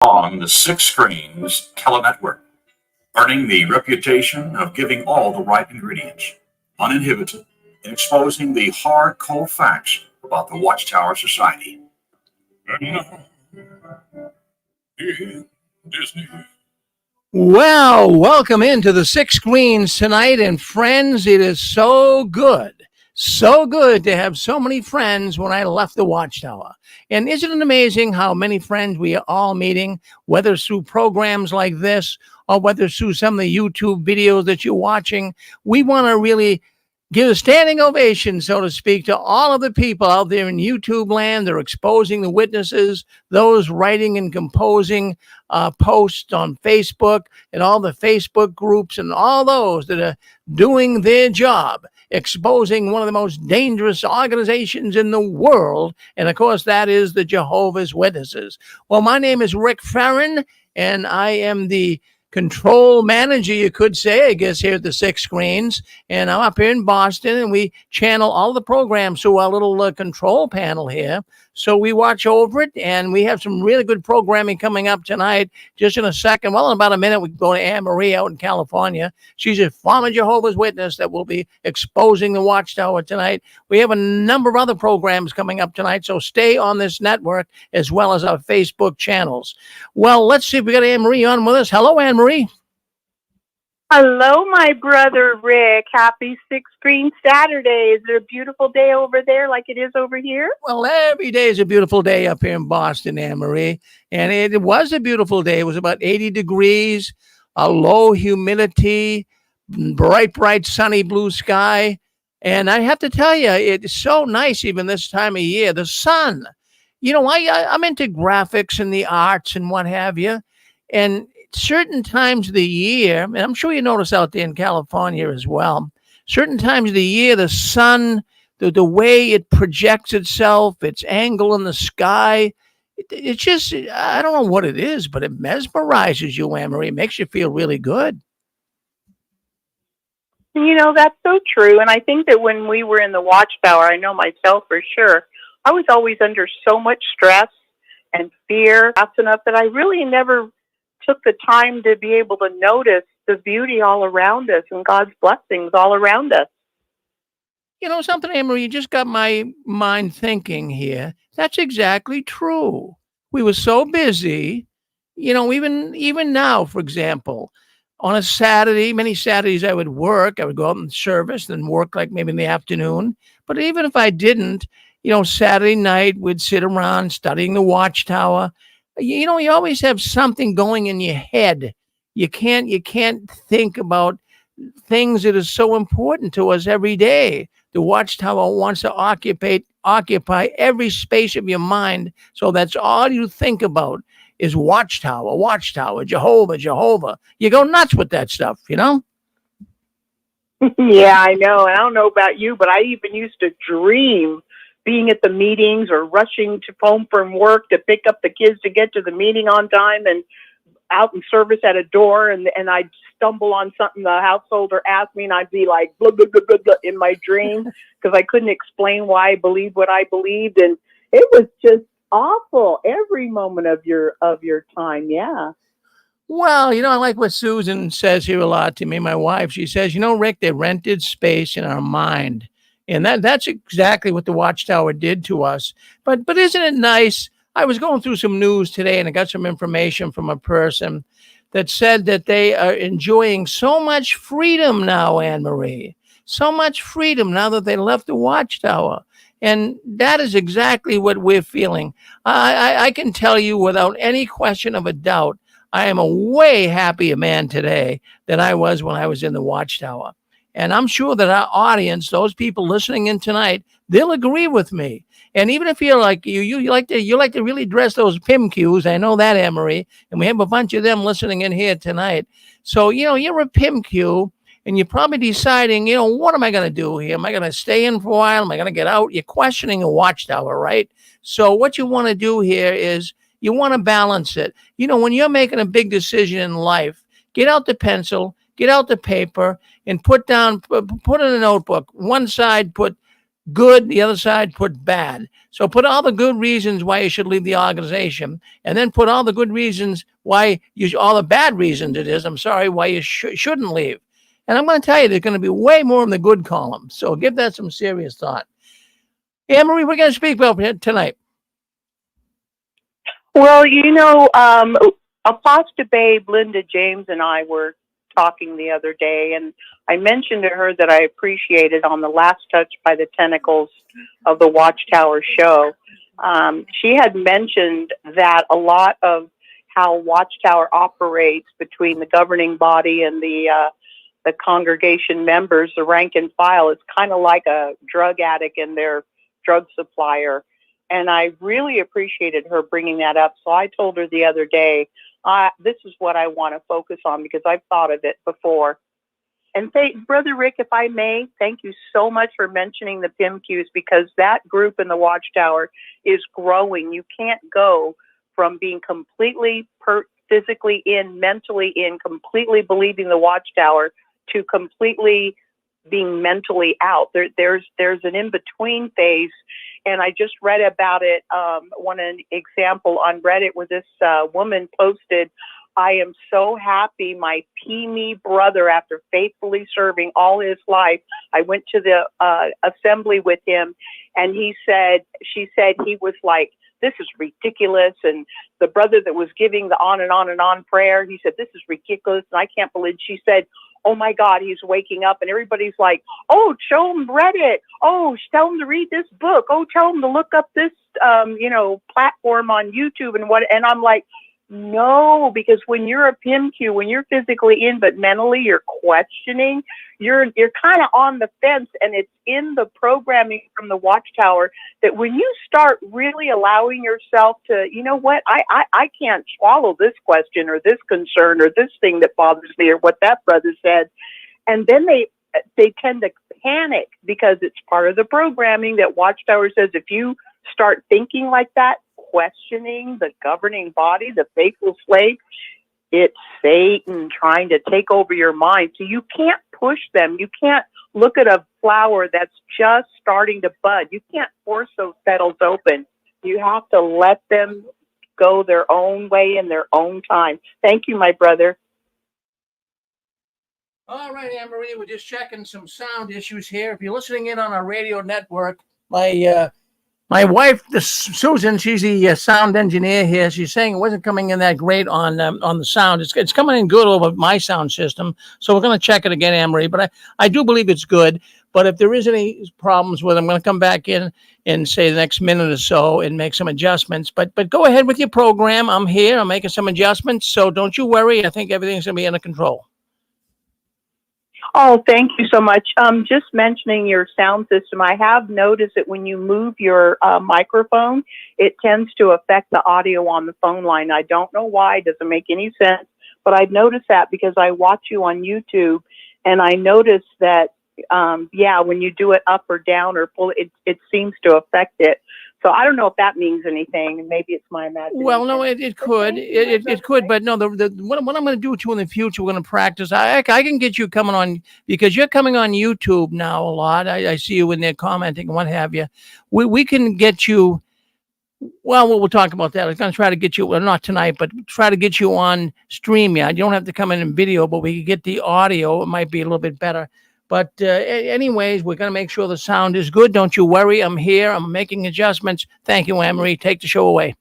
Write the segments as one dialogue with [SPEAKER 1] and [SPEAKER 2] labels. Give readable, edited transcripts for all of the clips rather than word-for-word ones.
[SPEAKER 1] On the Six Screens Telenetwork, earning the reputation of giving all the right ingredients, uninhibited, and exposing the hard, cold facts about the Watchtower Society. And now, here's Disney.
[SPEAKER 2] Well, welcome into the Six Screens tonight, and friends, it is so good to have so many friends when I left the Watchtower. And isn't it amazing how many friends we are all meeting, whether through programs like this or whether through some of the YouTube videos that you're watching? We want to really give a standing ovation, so to speak, to all of the people out there in YouTube land. They're exposing the witnesses, those writing and composing posts on Facebook and all the Facebook groups and all those that are doing their job, exposing one of the most dangerous organizations in the world. And of course, that is the Jehovah's Witnesses. Well, my name is Rick Farron, and I am the control manager, you could say, I guess, here at the Six Screens. And I'm up here in Boston, and we channel all the programs through our little control panel here. So we watch over it, and we have some really good programming coming up tonight. Just in a second, well, in about a minute, we go to Anne Marie out in California. She's a former Jehovah's Witness that will be exposing the Watchtower tonight. We have a number of other programs coming up tonight, so stay on this network as well as our Facebook channels. Well, let's see if we got Anne Marie on with us. Hello, Anne Marie.
[SPEAKER 3] Hello, my brother Rick. Happy Six Screen Saturday. Is it a beautiful day over there like it is over here?
[SPEAKER 2] Well, every day is a beautiful day up here in Boston, Anne Marie. And it was a beautiful day. It was about 80 degrees, a low humidity, bright, sunny blue sky. And I have to tell you, it's so nice even this time of year. The sun. You know, I'm into graphics and the arts and what have you. And certain times of the year, and I'm sure you notice out there in California as well, certain times of the year, the sun, the way it projects itself, its angle in the sky, it's just, I don't know what it is, but it mesmerizes you, Anne-Marie. It makes you feel really good.
[SPEAKER 3] You know, that's so true. And I think that when we were in the Watchtower, I know myself for sure, I was always under so much stress and fear, fast enough that I really never took the time to be able to notice the beauty all around us and God's blessings all around us.
[SPEAKER 2] You know something, Anne-Marie, you just got my mind thinking here. That's exactly true. We were so busy, you know, even now, for example, on a Saturday, many Saturdays I would work. I would go out in service, then work like maybe in the afternoon. But even if I didn't, you know, Saturday night we'd sit around studying the Watchtower. You know, you always have something going in your head. You can't think about things that are so important to us every day. The Watchtower wants to occupy every space of your mind. So that's all you think about is Watchtower, Jehovah. You go nuts with that stuff, you know?
[SPEAKER 3] Yeah, I know. And I don't know about you, but I even used to dream being at the meetings or rushing to home from work to pick up the kids to get to the meeting on time and out in service at a door, and I'd stumble on something the householder asked me, and I'd be like blah, blah, blah, blah, blah, in my dream because I couldn't explain why I believed what I believed, and it was just awful every moment of your time. Yeah.
[SPEAKER 2] Well, you know, I like what Susan says here a lot to me, my wife. She says, you know, Rick, they rented space in our mind. And that's exactly what the Watchtower did to us. But isn't it nice? I was going through some news today, and I got some information from a person that said that they are enjoying so much freedom now, Anne Marie. So much freedom now that they left the Watchtower. And that is exactly what we're feeling. I can tell you without any question of a doubt, I am a way happier man today than I was when I was in the Watchtower. And I'm sure that our audience, those people listening in tonight, they'll agree with me. And even if you're like you like to really dress those PIMQs, I know that, Anne Marie, and we have a bunch of them listening in here tonight. So, you know, you're a PIMQ, and you're probably deciding, you know, what am I going to do here? Am I going to stay in for a while? Am I going to get out? You're questioning a Watchtower, right? So what you want to do here is you want to balance it. You know, when you're making a big decision in life, get out the pencil, get out the paper, and put in a notebook. One side, put good, the other side put bad. So put all the good reasons why you should leave the organization, and then put all the good reasons why all the bad reasons why you shouldn't leave. And I'm going to tell you, there's going to be way more in the good column. So give that some serious thought. Anne-Marie, we're going to speak about tonight.
[SPEAKER 3] Well, Apostle Babe, Linda James, and I were talking the other day, and I mentioned to her that I appreciated on the last touch by the Tentacles of the Watchtower show. She had mentioned that a lot of how Watchtower operates between the governing body and the congregation members, the rank and file, is kind of like a drug addict and their drug supplier. And I really appreciated her bringing that up. So I told her the other day, this is what I want to focus on because I've thought of it before. And Brother Rick, if I may, thank you so much for mentioning the PIMQs, because that group in the Watchtower is growing. You can't go from being completely physically in, mentally in, completely believing the Watchtower to completely being mentally out. There's an in-between phase. And I just read about it, one example on Reddit where this woman posted, I am so happy my PIMQ brother, after faithfully serving all his life, I went to the assembly with him, and she said he was like, this is ridiculous. And the brother that was giving the on and on and on prayer, he said, this is ridiculous. And I can't believe, she said, oh my God, he's waking up. And everybody's like, oh, show him Reddit. Oh, tell him to read this book. Oh, tell him to look up this, platform on YouTube and I'm like, no, because when you're a PIMQ, when you're physically in, but mentally you're questioning, you're kind of on the fence, and it's in the programming from the Watchtower that when you start really allowing yourself to, you know what, I can't swallow this question or this concern or this thing that bothers me or what that brother said. And then they tend to panic because it's part of the programming that Watchtower says, if you start thinking like that, questioning the governing body, the faithful slave, it's Satan trying to take over your mind. So you can't push them. You can't look at a flower that's just starting to bud. You can't force those petals open. You have to let them go their own way in their own time. Thank you, my brother.
[SPEAKER 2] All right, Anne-Marie, we're just checking some sound issues here. If you're listening in on our radio network, my wife, Susan, she's the sound engineer here. She's saying it wasn't coming in that great on the sound. It's coming in good over my sound system. So we're going to check it again, Anne-Marie. But I do believe it's good. But if there is any problems with it, I'm going to come back in and say the next minute or so and make some adjustments. But go ahead with your program. I'm here. I'm making some adjustments. So don't you worry. I think everything's going to be under control.
[SPEAKER 3] Oh, thank you so much. Just mentioning your sound system, I have noticed that when you move your microphone, it tends to affect the audio on the phone line. I don't know why. It doesn't make any sense. But I've noticed that because I watch you on YouTube, and I noticed that, when you do it up or down or pull, it seems to affect it. So I don't know if that means anything. Maybe it's my imagination.
[SPEAKER 2] Well, no, it could. It could, but no, what I'm going to do with you in the future, we're going to practice. I can get you coming on, because you're coming on YouTube now a lot. I see you in there commenting and what have you. We can get you, well, we'll talk about that. I'm going to try to get you, well, not tonight, but try to get you on StreamYard. You don't have to come in video, but we can get the audio. It might be a little bit better. But anyways, we're going to make sure the sound is good. Don't you worry. I'm here. I'm making adjustments. Thank you, Anne-Marie. Take the show away.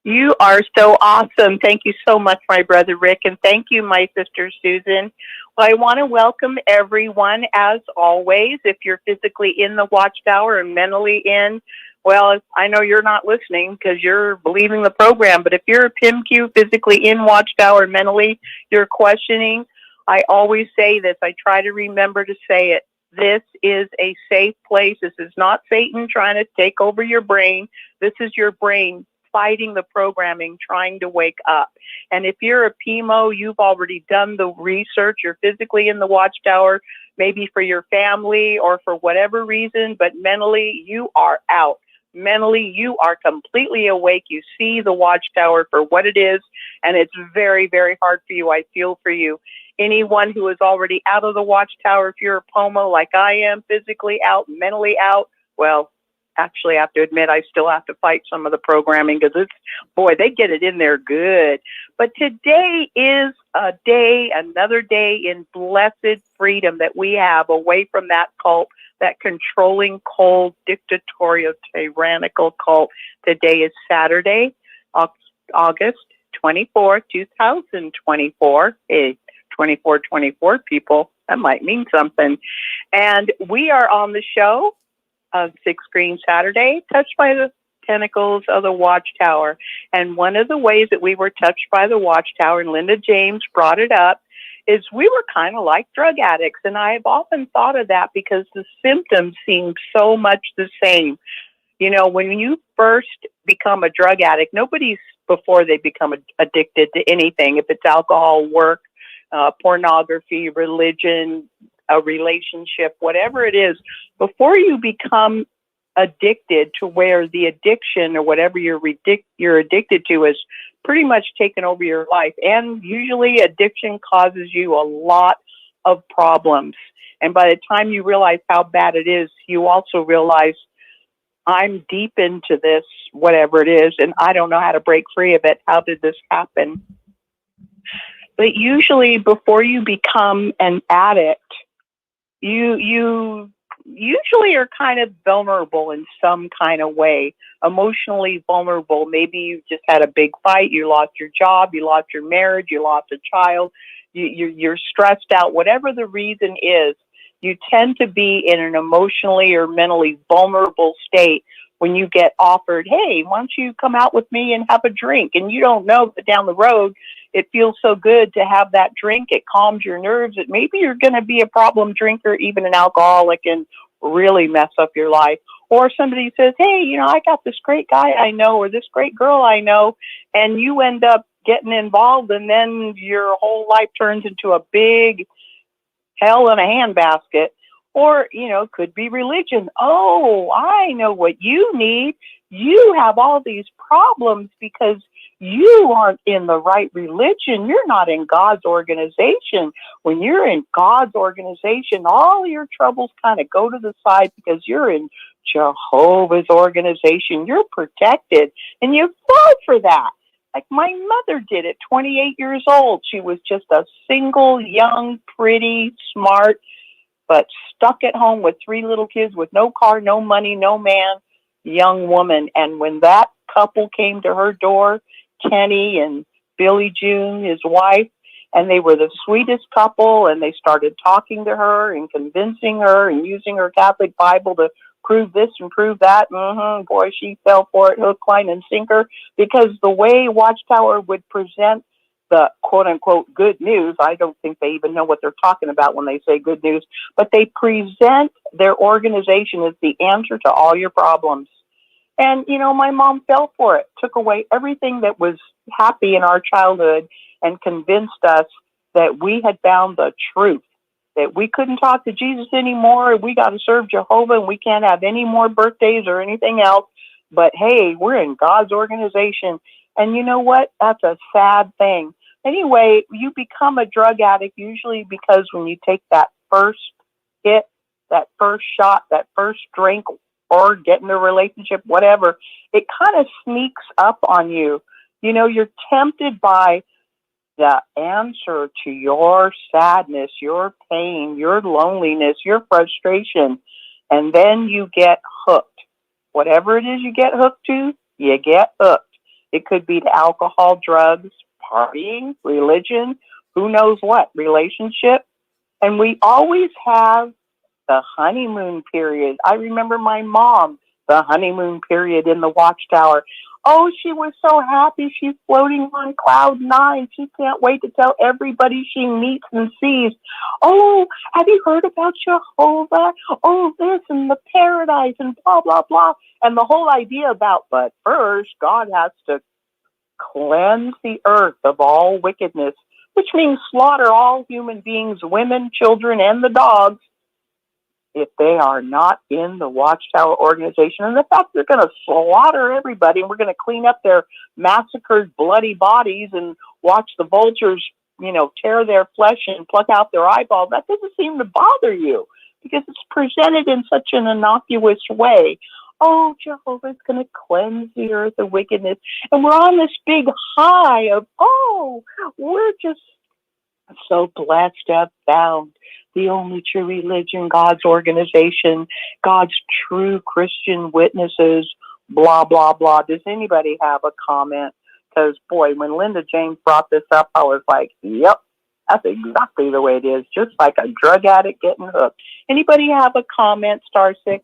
[SPEAKER 3] You are so awesome. Thank you so much, my brother Rick. And thank you, my sister Susan. Well, I want to welcome everyone, as always. If you're physically in the Watchtower and mentally in, well, I know you're not listening because you're believing the program. But if you're a PIMQ, physically in Watchtower, mentally, you're questioning, I always say this. I try to remember to say it. This is a safe place. This is not Satan trying to take over your brain. This is your brain fighting the programming, trying to wake up. And if you're a PIMO, you've already done the research. You're physically in the Watchtower, maybe for your family or for whatever reason, but mentally you are out. mentally, you are completely awake. You see the Watchtower for what it is, and it's very, very hard for you. I feel for you. Anyone who is already out of the Watchtower, if you're a POMO like I am, physically out, mentally out, well, actually, I have to admit, I still have to fight some of the programming because it's, boy, they get it in there good. But today is a day, another day in blessed freedom that we have away from that cult, that controlling, cold, dictatorial, tyrannical cult. Today is Saturday, August 24th, 2024. Hey, 2424 people, that might mean something. And we are on the show of Six Screen Saturday, touched by the tentacles of the Watchtower. And one of the ways that we were touched by the Watchtower, and Linda James brought it up, is we were kind of like drug addicts. And I've often thought of that because the symptoms seem so much the same. You know, when you first become a drug addict, nobody's before they become addicted to anything. If it's alcohol, work, pornography, religion, a relationship, whatever it is, before you become addicted to where the addiction or whatever you're addicted to is pretty much taken over your life. And usually addiction causes you a lot of problems. And by the time you realize how bad it is, you also realize I'm deep into this, whatever it is, and I don't know how to break free of it. How did this happen? But usually before you become an addict, you usually are kind of vulnerable in some kind of way, emotionally vulnerable. Maybe you just had a big fight, you lost your job, you lost your marriage, you lost a child, you're stressed out, whatever the reason is, you tend to be in an emotionally or mentally vulnerable state when you get offered, hey, why don't you come out with me and have a drink? And you don't know that down the road, it feels so good to have that drink. It calms your nerves. That maybe you're going to be a problem drinker, even an alcoholic, and really mess up your life. Or somebody says, hey, you know, I got this great guy I know, or this great girl I know, and you end up getting involved, and then your whole life turns into a big hell in a handbasket. Or, you know, could be religion. Oh, I know what you need. You have all these problems because you aren't in the right religion. You're not in God's organization. When you're in God's organization, all your troubles kind of go to the side because you're in Jehovah's organization. You're protected, and you fall for that. Like my mother did at 28 years old. She was just a single, young, pretty, smart, but stuck at home with 3 little kids with no car, no money, no man, young woman. And when that couple came to her door, Kenny and Billy June, his wife, and they were the sweetest couple, and they started talking to her and convincing her and using her Catholic Bible to prove this and prove that. Boy, she fell for it, hook, line, and sinker, because the way Watchtower would present the quote-unquote good news, I don't think they even know what they're talking about when they say good news, but they present their organization as the answer to all your problems. And, you know, my mom fell for it, took away everything that was happy in our childhood and convinced us that we had found the truth, that we couldn't talk to Jesus anymore, we got to serve Jehovah, and we can't have any more birthdays or anything else. But, hey, we're in God's organization. And you know what? That's a sad thing. Anyway, you become a drug addict usually because when you take that first hit, that first shot, that first drink, or get in a relationship, whatever, it kind of sneaks up on you. You know, you're tempted by the answer to your sadness, your pain, your loneliness, your frustration, and then you get hooked. Whatever it is you get hooked to, you get hooked. It could be to alcohol, drugs, partying, religion, who knows what, relationship. And we always have the honeymoon period. I remember my mom, the honeymoon period in the Watchtower. Oh, she was so happy. She's floating on cloud 9. She can't wait to tell everybody she meets and sees. Oh, have you heard about Jehovah? Oh, this and the paradise and blah, blah, blah. And the whole idea about, but first, God has to cleanse the earth of all wickedness, which means slaughter all human beings, women, children, and the dogs. if they are not in the Watchtower organization, and the fact they're going to slaughter everybody and we're going to clean up their massacred bloody bodies and watch the vultures, tear their flesh and pluck out their eyeballs, that doesn't seem to bother you because it's presented in such an innocuous way. Oh, Jehovah's going to cleanse the earth of wickedness. And we're on this big high of, we're just so blessed to have found the only true religion, God's organization, God's true Christian witnesses, blah, blah, blah. Does anybody have a comment? Because, boy, when Linda James brought this up, I was like, yep, that's exactly the way it is, just like a drug addict getting hooked. Anybody have a comment, star 6?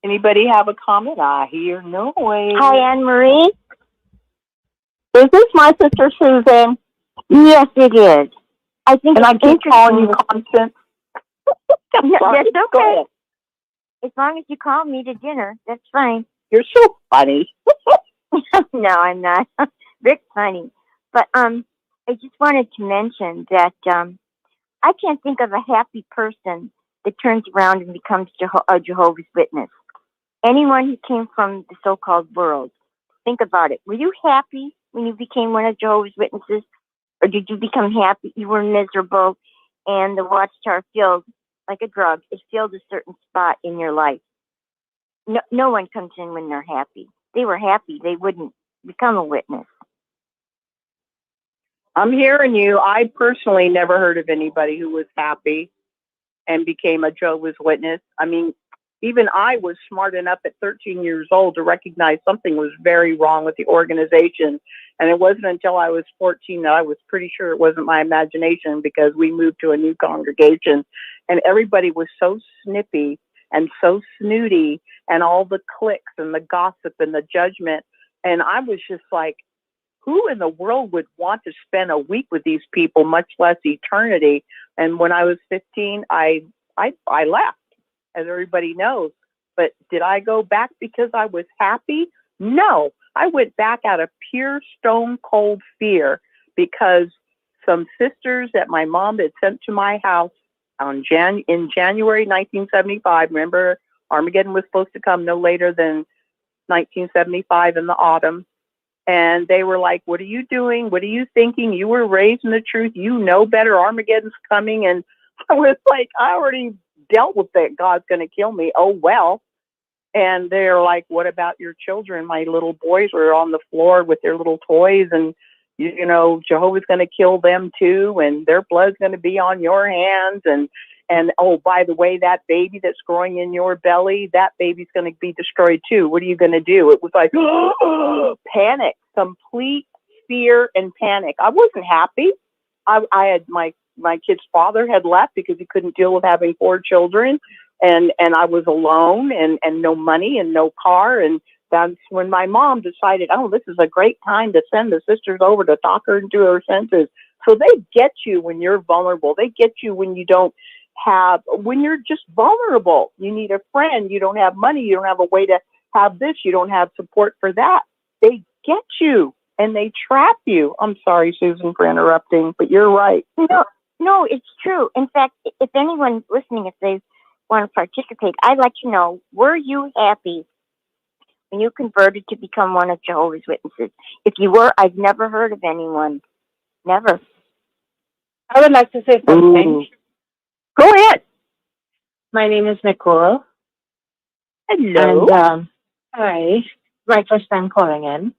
[SPEAKER 3] Anybody have a comment? I hear no way.
[SPEAKER 4] Hi, Anne Marie.
[SPEAKER 3] Is this my sister Susan?
[SPEAKER 4] Yes, it is. I think
[SPEAKER 3] and I
[SPEAKER 4] it's
[SPEAKER 3] keep calling you
[SPEAKER 4] interesting.
[SPEAKER 3] Constance.
[SPEAKER 4] That's
[SPEAKER 3] Go
[SPEAKER 4] okay.
[SPEAKER 3] ahead.
[SPEAKER 4] As long as you call me to dinner, that's fine.
[SPEAKER 3] You're so funny.
[SPEAKER 4] No, I'm not. Rick's funny. But I just wanted to mention that I can't think of a happy person that turns around and becomes a Jehovah's Witness. Anyone who came from the so-called world, think about it. Were you happy when you became one of Jehovah's Witnesses? Or did you become happy? You were miserable and the Watchtower filled, like a drug, it filled a certain spot in your life. No one comes in when they're happy. They were happy, they wouldn't become a witness.
[SPEAKER 3] I'm hearing you. I personally never heard of anybody who was happy and became a Jehovah's Witness. I mean, even I was smart enough at 13 years old to recognize something was very wrong with the organization. And it wasn't until I was 14 that I was pretty sure it wasn't my imagination, because we moved to a new congregation and everybody was so snippy and so snooty, and all the cliques and the gossip and the judgment. And I was just like, who in the world would want to spend a week with these people, much less eternity? And when I was 15, I left, as everybody knows. But did I go back because I was happy? No, I went back out of pure stone cold fear, because some sisters that my mom had sent to my house in January 1975, remember Armageddon was supposed to come no later than 1975 in the autumn. And they were like, what are you doing? What are you thinking? You were raised in the truth. You know better. Armageddon's coming. And I was like, I already dealt with that. God's going to kill me. Oh, well. And they're like, what about your children? My little boys were on the floor with their little toys, and Jehovah's going to kill them too, and their blood's going to be on your hands. And oh, by the way, that baby that's growing in your belly, that baby's going to be destroyed too. What are you going to do? It was like panic, complete fear and panic. I wasn't happy. I had my kid's father had left because he couldn't deal with having 4 children, and I was alone and no money and no car. And that's when my mom decided, oh, this is a great time to send the sisters over to talk her into her senses. So they get you when you're vulnerable. They get you when you don't when you're just vulnerable. You need a friend. You don't have money. You don't have a way to have this. You don't have support for that. They get you and they trap you. I'm sorry, Susan, for interrupting, but you're right.
[SPEAKER 4] No, it's true. In fact, if anyone's listening, if they want to participate, I'd like to know, were you happy when you converted to become one of Jehovah's Witnesses? If you were, I've never heard of anyone. Never.
[SPEAKER 5] I would like to say something.
[SPEAKER 3] Ooh. Go ahead.
[SPEAKER 5] My name is Nicole.
[SPEAKER 3] Hello.
[SPEAKER 5] And hi. My first time calling in.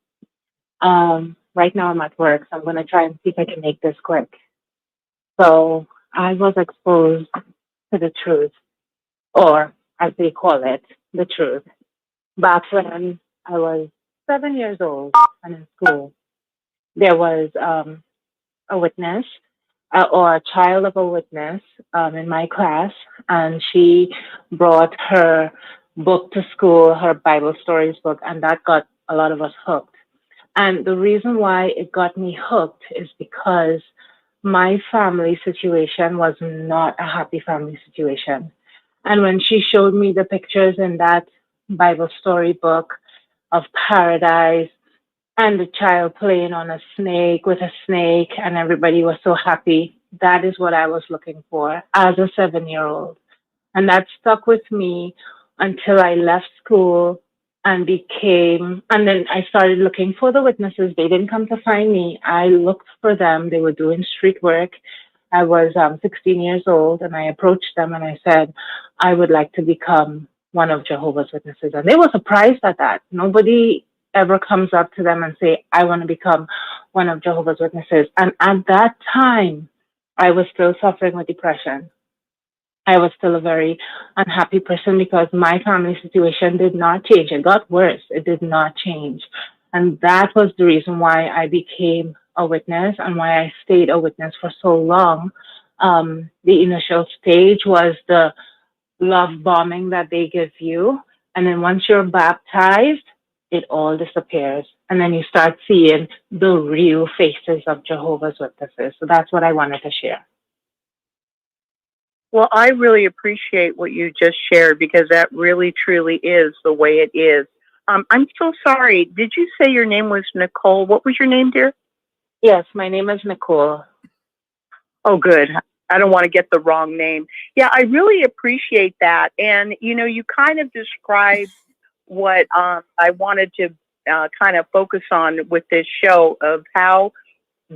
[SPEAKER 5] Right now I'm at work, so I'm going to try and see if I can make this quick. So I was exposed to the truth, or as they call it, the truth, back when I was 7 years old and in school. There was a witness, or a child of a witness in my class, and she brought her book to school, her Bible stories book, and that got a lot of us hooked. And the reason why it got me hooked is because my family situation was not a happy family situation. And when she showed me the pictures in that Bible story book of paradise, and the child playing on a snake with a snake, and everybody was so happy. That is what I was looking for as a 7-year-old. And that stuck with me until I left school and then I started looking for the witnesses. They didn't come to find me. I looked for them. They were doing street work. I was 16 years old, and I approached them and I said, I would like to become one of Jehovah's Witnesses. And they were surprised at that. Nobody ever comes up to them and say, I want to become one of Jehovah's Witnesses. And at that time, I was still suffering with depression. I was still a very unhappy person because my family situation did not change. It got worse. It did not change. And that was the reason why I became a witness and why I stayed a witness for so long. The initial stage was the love bombing that they give you. And then once you're baptized, it all disappears. And then you start seeing the real faces of Jehovah's Witnesses. So that's what I wanted to share.
[SPEAKER 3] Well, I really appreciate what you just shared because that really truly is the way it is. I'm so sorry. Did you say your name was Nicole? What was your name, dear?
[SPEAKER 5] Yes, my name is Nicole.
[SPEAKER 3] Oh, good. I don't want to get the wrong name. Yeah, I really appreciate that. And, you kind of described what I wanted to kind of focus on with this show of how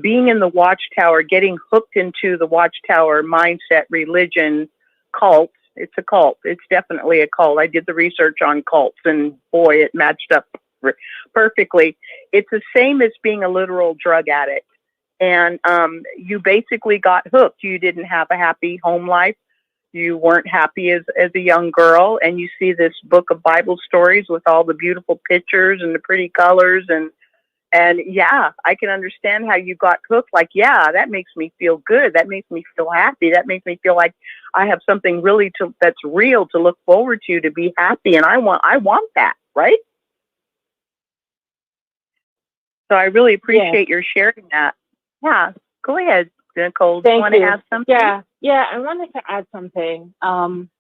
[SPEAKER 3] being in the Watchtower, getting hooked into the Watchtower mindset, religion, cult. It's a cult. It's definitely a cult. I did the research on cults, and boy, it matched up perfectly. It's the same as being a literal drug addict. And you basically got hooked. You didn't have a happy home life. You weren't happy as a young girl. And you see this book of Bible stories with all the beautiful pictures and the pretty colors and yeah, I can understand how you got hooked. Like, yeah, that makes me feel good. That makes me feel happy. That makes me feel like I have something really that's real to look forward to be happy. And I want that, right? So I really appreciate your sharing that. Yeah, go ahead, Nicole. Do you want to add something?
[SPEAKER 5] Yeah, I wanted to add something. Something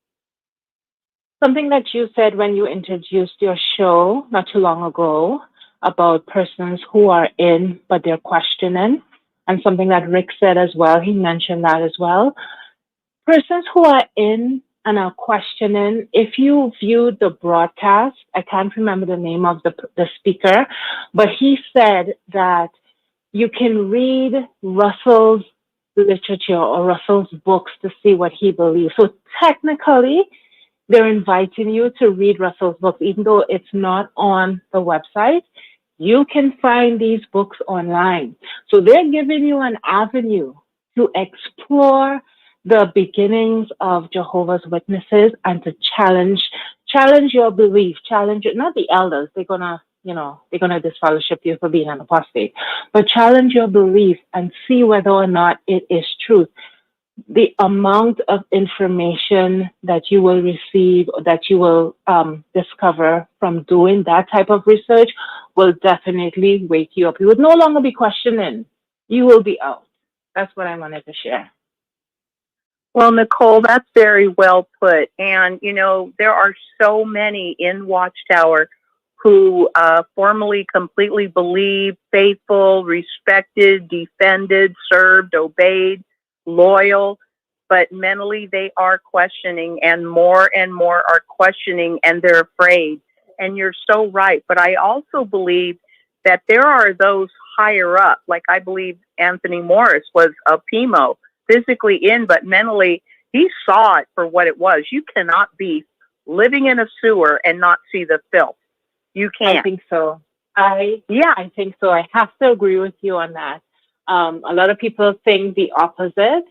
[SPEAKER 5] that you said when you introduced your show not too long ago about persons who are in, but they're questioning, and something that Rick said as well. He mentioned that as well. Persons who are in and are questioning, if you viewed the broadcast, I can't remember the name of the speaker, but he said that you can read Russell's literature or Russell's books to see what he believes. So technically, they're inviting you to read Russell's books, even though it's not on the website. You can find these books online. So they're giving you an avenue to explore the beginnings of Jehovah's Witnesses and to challenge your belief, not the elders. They're gonna disfellowship you for being an apostate, but challenge your belief and see whether or not it is truth. The amount of information that you will receive, that you will discover from doing that type of research will definitely wake you up. You would no longer be questioning. You will be out. That's what I wanted to share.
[SPEAKER 3] Well, Nicole, that's very well put. And, there are so many in Watchtower who formally, completely believe, faithful, respected, defended, served, obeyed, loyal, but mentally they are questioning and more are questioning and they're afraid. And you're so right. But I also believe that there are those higher up, like I believe Anthony Morris was a PIMO, physically in, but mentally he saw it for what it was. You cannot be living in a sewer and not see the filth. You can't.
[SPEAKER 5] I think so. I think so. I have to agree with you on that. A lot of people think the opposite,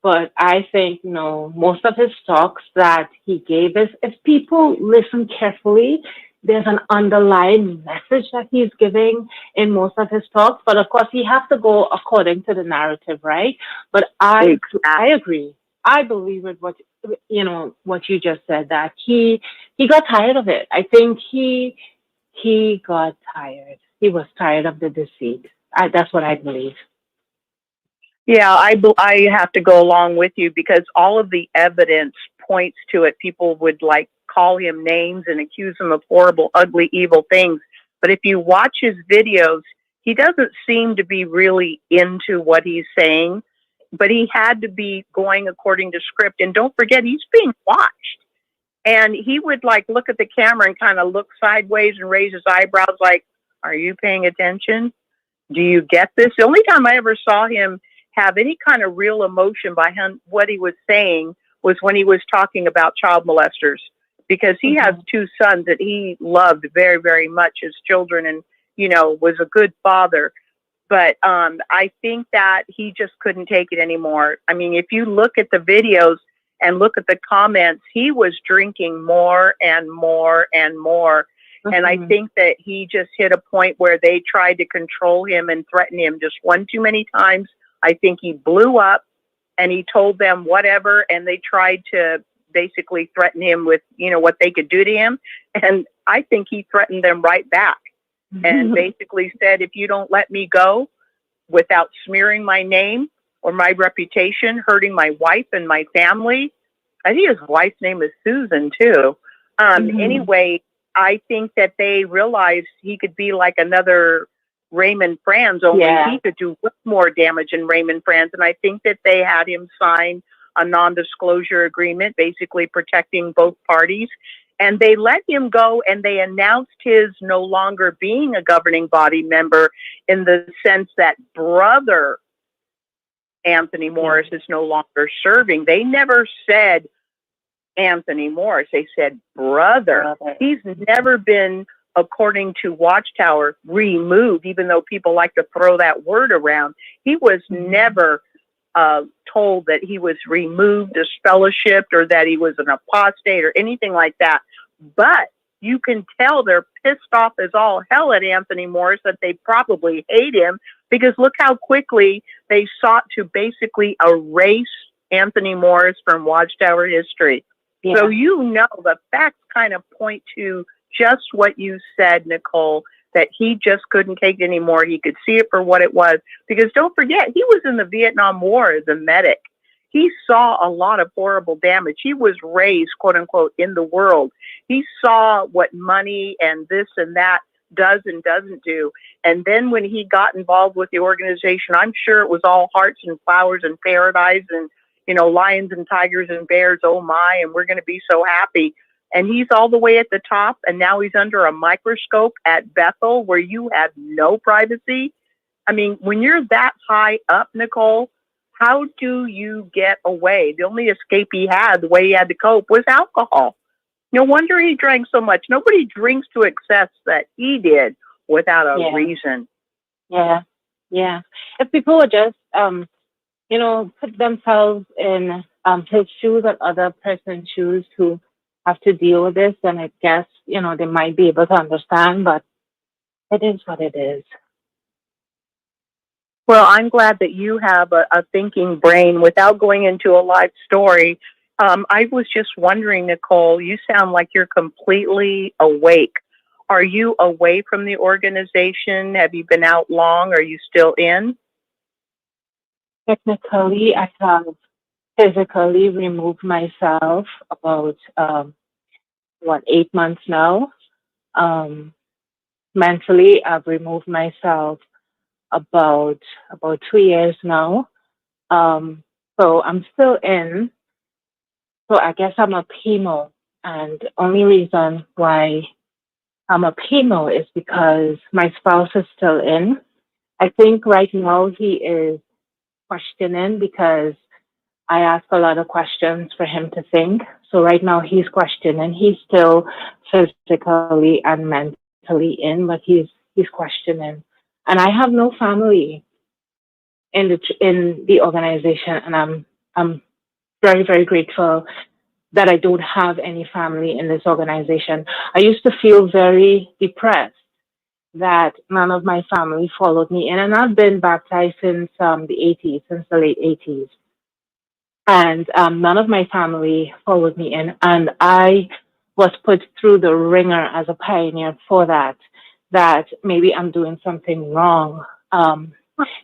[SPEAKER 5] but I think, most of his talks that he gave us, if people listen carefully, there's an underlying message that he's giving in most of his talks. But of course, he has to go according to the narrative, right? But I agree. I believe with what you just said, that he got tired of it. I think he got tired. He was tired of the deceit. That's what I believe.
[SPEAKER 3] Yeah, I have to go along with you because all of the evidence points to it. People would call him names and accuse him of horrible, ugly, evil things. But if you watch his videos, he doesn't seem to be really into what he's saying, but he had to be going according to script. And don't forget, he's being watched. And he would like look at the camera and kind of look sideways and raise his eyebrows like, are you paying attention? Do you get this? The only time I ever saw him have any kind of real emotion behind what he was saying was when he was talking about child molesters, because he has two sons that he loved very, very much as children and, was a good father. But I think that he just couldn't take it anymore. I mean, if you look at the videos and look at the comments, he was drinking more and more and more. And I think that he just hit a point where they tried to control him and threaten him just one too many times. I think he blew up and he told them whatever, and they tried to basically threaten him with, what they could do to him. And I think he threatened them right back and basically said, if you don't let me go without smearing my name or my reputation, hurting my wife and my family. I think his wife's name is Susan too. Anyway, I think that they realized he could be like another Raymond Franz, only he could do way more damage than Raymond Franz. And I think that they had him sign a non-disclosure agreement, basically protecting both parties. And they let him go, and they announced his no longer being a governing body member in the sense that brother Anthony Morris is no longer serving. They never said Anthony Morris. They said brother. He's never been, according to Watchtower, removed, even though people like to throw that word around. He was never told that he was removed, disfellowshipped, or that he was an apostate or anything like that. But you can tell they're pissed off as all hell at Anthony Morris, that they probably hate him, because look how quickly they sought to basically erase Anthony Morris from Watchtower history. So the facts kind of point to just what you said, Nicole, that he just couldn't take it anymore. He could see it for what it was. Because don't forget, he was in the Vietnam War as a medic. He saw a lot of horrible damage. He was raised, quote unquote, in the world. He saw what money and this and that does and doesn't do. And then when he got involved with the organization, I'm sure it was all hearts and flowers and paradise and, lions and tigers and bears. Oh my, and we're going to be so happy. And he's all the way at the top, and now he's under a microscope at Bethel, where you have no privacy. I mean, when you're that high up, Nicole, how do you get away? The only escape he had, the way he had to cope, was alcohol. No wonder he drank so much. Nobody drinks to excess that he did without a reason.
[SPEAKER 5] Yeah. If people would just, put themselves in his shoes or other person's shoes who have to deal with this, then I guess, they might be able to understand, but it is what it is.
[SPEAKER 3] Well, I'm glad that you have a thinking brain. Without going into a life story, I was just wondering, Nicole, you sound like you're completely awake. Are you away from the organization? Have you been out long? Are you still in?
[SPEAKER 5] Technically, I have physically removed myself about 8 months now. Mentally, I've removed myself about 2 years now. So I'm still in. So I guess I'm a PIMQ, and only reason why I'm a PIMQ is because my spouse is still in. I think right now he is questioning, because I ask a lot of questions for him to think. So right now he's questioning. He's still physically and mentally in, but he's questioning. And I have no family in the organization, and I'm very, very grateful that I don't have any family in this organization. I used to feel very depressed that none of my family followed me in, and I've been baptized since the late 80s. And none of my family followed me in, and I was put through the ringer as a pioneer for that maybe I'm doing something wrong.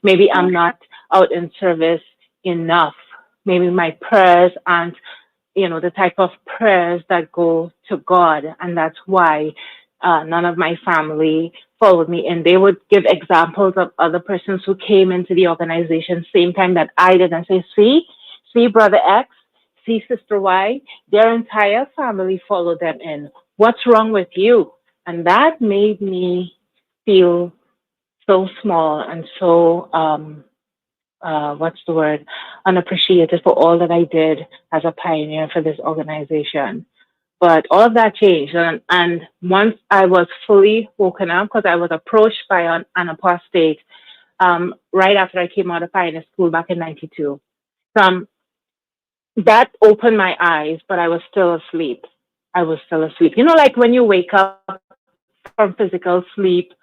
[SPEAKER 5] Maybe I'm not out in service enough. Maybe my prayers aren't, the type of prayers that go to God. And that's why None of my family followed me in. They would give examples of other persons who came into the organization same time that I did and say, see brother X, see sister Y, their entire family followed them in. What's wrong with you? And that made me feel so small and so, what's the word, unappreciated for all that I did as a pioneer for this organization. But all of that changed. And once I was fully woken up, because I was approached by an apostate right after I came out of pioneer school back in 92. That opened my eyes, but I was still asleep. You know, like when you wake up from physical sleep,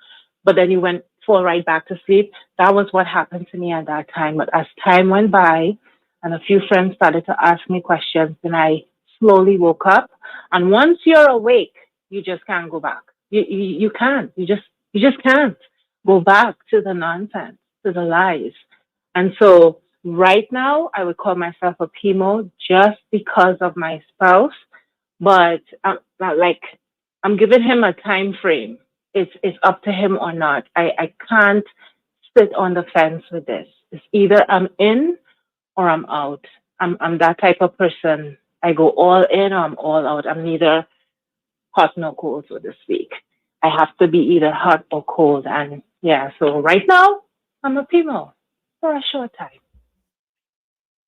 [SPEAKER 5] but then you fall right back to sleep. That was what happened to me at that time. But as time went by and a few friends started to ask me questions, then I slowly woke up. And once you're awake, you just can't go back. You can't. You just can't go back to the nonsense, to the lies. And so right now, I would call myself a PIMO just because of my spouse, but I'm giving him a time frame. It's up to him or not. I can't sit on the fence with this. It's either I'm in or I'm out. I'm that type of person. I go all in or I'm all out. I'm neither hot nor cold, so to speak. I have to be either hot or cold. And yeah, so right now, I'm a PIMO for a short time.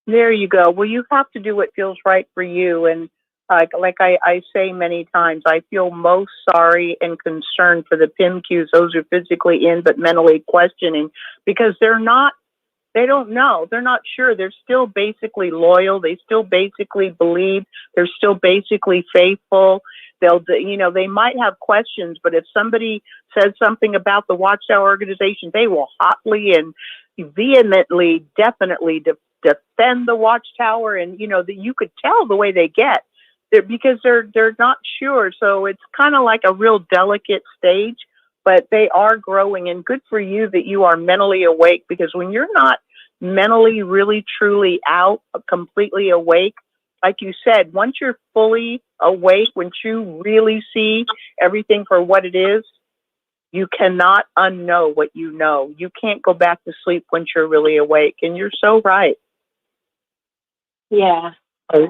[SPEAKER 3] There you go. Well, you have to do what feels right for you. And like I say many times, I feel most sorry and concerned for the PIMQs, those who are physically in but mentally questioning, because they don't know. They're not sure. They're still basically loyal. They still basically believe. They're still basically faithful. They might have questions, but if somebody says something about the Watchtower organization, they will hotly and vehemently, definitely defend the Watchtower. And, that you could tell the way they get. Because they're not sure. So it's kind of like a real delicate stage, but they are growing. And good for you that you are mentally awake, because when you're not mentally really truly out, completely awake, like you said, once you're fully awake, once you really see everything for what it is, you cannot unknow what you know. You can't go back to sleep once you're really awake. And you're so right.
[SPEAKER 5] Yeah.
[SPEAKER 6] Hey,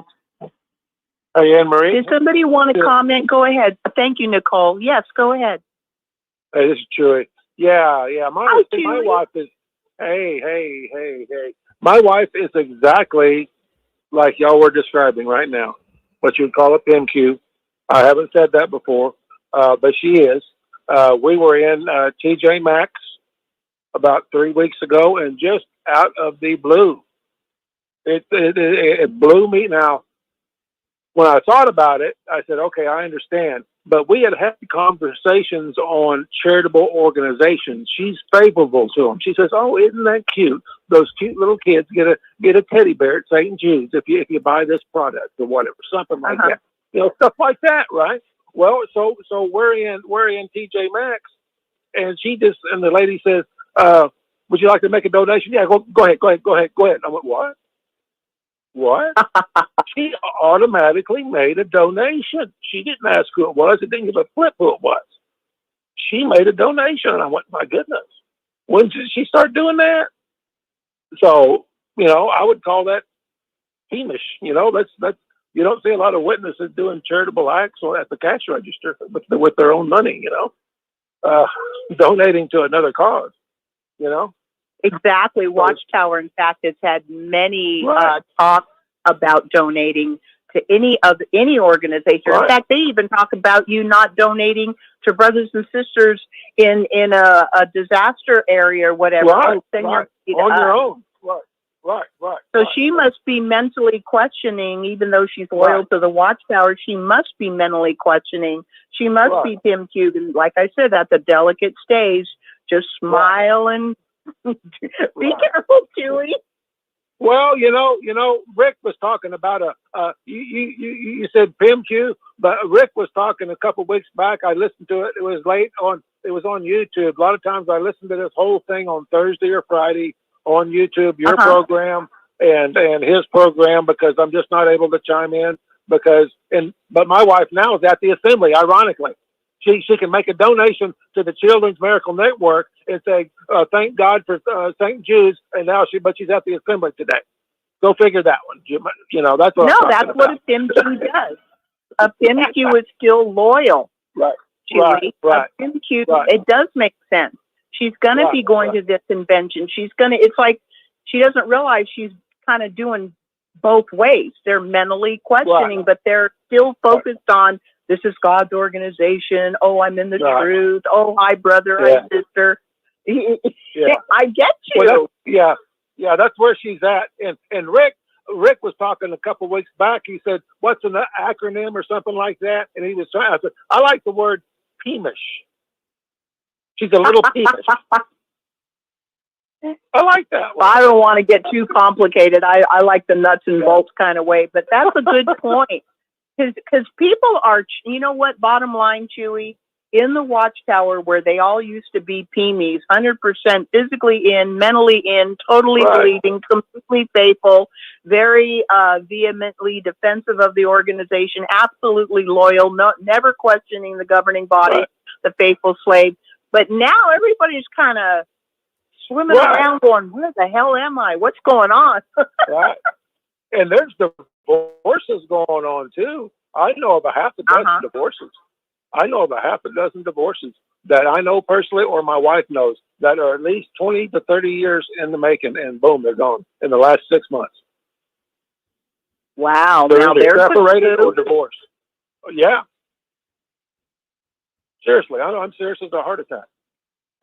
[SPEAKER 6] Anne Marie.
[SPEAKER 3] Did somebody want to comment? Go ahead. Thank you, Nicole. Yes, go ahead.
[SPEAKER 6] Hey, this is Chewy. Yeah.
[SPEAKER 3] Hi,
[SPEAKER 6] My
[SPEAKER 3] Chewy.
[SPEAKER 6] wife is. Hey. My wife is exactly like y'all were describing right now. What you would call a PIMQ. I haven't said that before, but she is. We were in TJ Maxx about 3 weeks ago, and just out of the blue, it blew me. Now, when I thought about it, I said, okay, I understand. But we had conversations on charitable organizations. She's favorable to them. She says, "Oh, isn't that cute? Those cute little kids get a teddy bear at St. Jude's if you buy this product or whatever, something like that. Stuff like that, right?" Well, so we're in TJ Maxx, and the lady says, "Would you like to make a donation?" "Yeah, go ahead." I went, "What?" She automatically made a donation. She didn't ask who it was. It didn't give a flip who it was. She made a donation, and I went, "My goodness, when did she start doing that?" So, I would call that heamish. That's you don't see a lot of witnesses doing charitable acts or at the cash register with their own money. Donating to another cause.
[SPEAKER 3] Exactly. Watchtower, in fact, has had many talks about donating to any organization.
[SPEAKER 6] Right.
[SPEAKER 3] In fact, they even talk about you not donating to brothers and sisters in a disaster area or whatever.
[SPEAKER 6] Right.
[SPEAKER 3] On
[SPEAKER 6] your own. Right.
[SPEAKER 3] So she must be mentally questioning, even though she's loyal to the Watchtower. She must be mentally questioning. She must be PIMQ. And like I said, at the delicate stage, just smile and be careful, Chewy.
[SPEAKER 6] Well, Rick was talking about you said PIMQ, but Rick was talking a couple of weeks back. I listened to it. It was on YouTube. A lot of times I listen to this whole thing on Thursday or Friday on YouTube, your program and his program, because I'm just not able to chime in but my wife now is at the assembly. Ironically, she can make a donation to the Children's Miracle Network and say, thank God for St. Jude's, and now she's at the assembly today. Go figure that one. You know, that's what.
[SPEAKER 3] No,
[SPEAKER 6] I'm
[SPEAKER 3] that's
[SPEAKER 6] about.
[SPEAKER 3] what a PIMQ does. A PIMQ is still loyal.
[SPEAKER 6] Right.
[SPEAKER 3] Julie.
[SPEAKER 6] Right.
[SPEAKER 3] A PIMQ, it does make sense. She's going to be going to this convention. It's like she doesn't realize she's kind of doing both ways. They're mentally questioning, but they're still focused on, this is God's organization. Oh, I'm in the truth. Oh, hi, brother. Hi, sister. I get you.
[SPEAKER 6] Well, yeah, that's where she's at. And Rick was talking a couple of weeks back. He said, what's an acronym or something like that? And he was trying. I said, I like the word peemish. She's a little peemish. I like that one.
[SPEAKER 3] I don't want to get too complicated. I like the nuts and bolts kind of way, but that's a good point. Because people are, you know what, bottom line, Chewy, in the Watchtower where they all used to be PIMQs, 100% physically in, mentally in, totally believing, completely faithful, very vehemently defensive of the organization, absolutely loyal, never questioning the governing body, the faithful slave. But now everybody's kind of swimming around going, where the hell am I? What's going on?
[SPEAKER 6] Right. And there's divorces going on too. I know of a half a dozen divorces. I know of a half a dozen divorces that I know personally or my wife knows that are at least 20 to 30 years in the making, and boom, they're gone in the last 6 months.
[SPEAKER 3] Wow.
[SPEAKER 6] They're
[SPEAKER 3] now
[SPEAKER 6] either
[SPEAKER 3] they're
[SPEAKER 6] separated or divorced. Yeah. Seriously, I'm serious as a heart attack.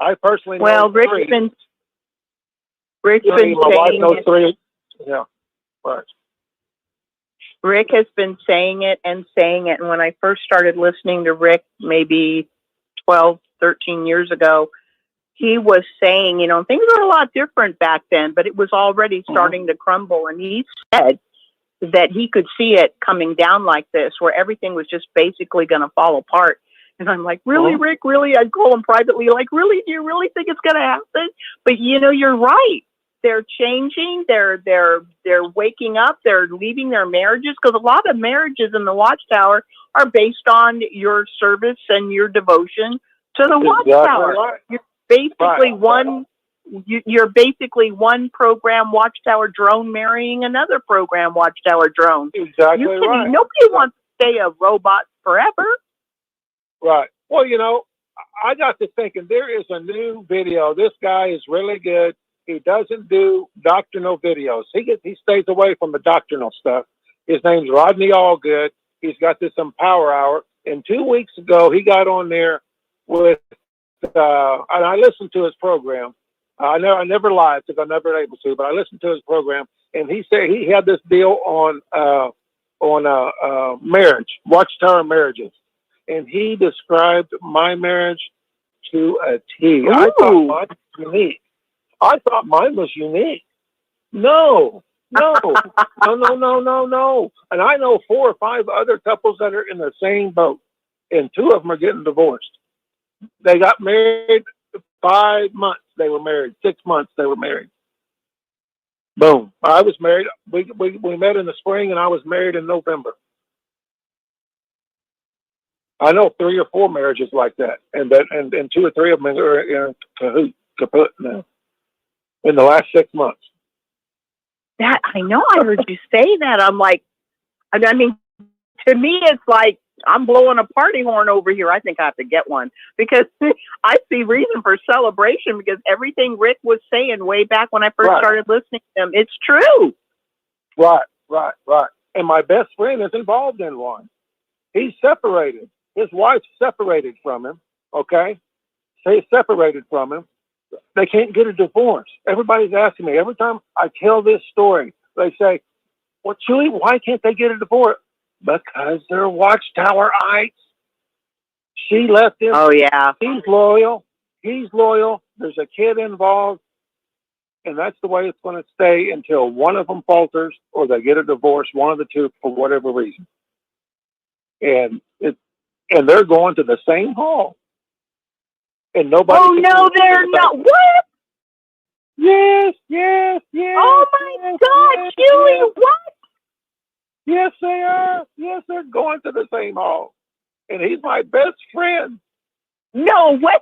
[SPEAKER 6] I personally know
[SPEAKER 3] Rick's
[SPEAKER 6] three.
[SPEAKER 3] Rick's been
[SPEAKER 6] my wife
[SPEAKER 3] saying
[SPEAKER 6] knows
[SPEAKER 3] it.
[SPEAKER 6] 3. Yeah. Right.
[SPEAKER 3] Rick has been saying it and saying it. And when I first started listening to Rick, maybe 12, 13 years ago, he was saying, you know, things were a lot different back then, but it was already starting to crumble. And he said that he could see it coming down like this, where everything was just basically going to fall apart. And I'm like, really, Rick, really? I'd call him privately, like, really? Do you really think it's going to happen? But, you know, you're right. They're changing. They're waking up. They're leaving their marriages, because a lot of marriages in the Watchtower are based on your service and your devotion to the Watchtower.
[SPEAKER 6] Right.
[SPEAKER 3] You're basically You're basically one program Watchtower drone marrying another program Watchtower drone.
[SPEAKER 6] Exactly right.
[SPEAKER 3] Nobody wants to stay a robot forever.
[SPEAKER 6] Right. Well, you know, I got to thinking, there is a new video. This guy is really good. He doesn't do doctrinal videos. He stays away from the doctrinal stuff. His name's Rodney Allgood. He's got this Power Hour. And 2 weeks ago, he got on there with, and I listened to his program. I never live because I'm never able to, but I listened to his program. And he said he had this deal on marriage, Watchtower marriages. And he described my marriage to a T. I thought mine was unique. No. And I know 4 or 5 other couples that are in the same boat, and 2 of them are getting divorced. They got married 5 months. They were married 6 months. They were married. Boom. I was married. We met in the spring, and I was married in November. I know 3 or 4 marriages like that, and 2 or 3 of them are in kaput now in the last 6 months.
[SPEAKER 3] That I know. I heard you say that. I'm like, I mean, to me, it's like I'm blowing a party horn over here. I think I have to get one, because I see reason for celebration, because everything Rick was saying way back when I first started listening to him, it's true.
[SPEAKER 6] Right. And my best friend is involved in one. He's separated. His wife's separated from him. Okay. So he's separated from him. They can't get a divorce. Everybody's asking me, every time I tell this story, they say, well, Chewy, why can't they get a divorce? Because they're Watchtowerites. She left him.
[SPEAKER 3] Oh, yeah.
[SPEAKER 6] He's loyal. There's a kid involved. And that's the way it's going to stay until one of them falters or they get a divorce, one of the two, for whatever reason. And they're going to the same hall. And nobody.
[SPEAKER 3] Oh, no, they're not. What?
[SPEAKER 6] Yes.
[SPEAKER 3] Oh, my God, Chewy, what?
[SPEAKER 6] Yes, they are. Yes, they're going to the same hall. And he's my best friend.
[SPEAKER 3] No way.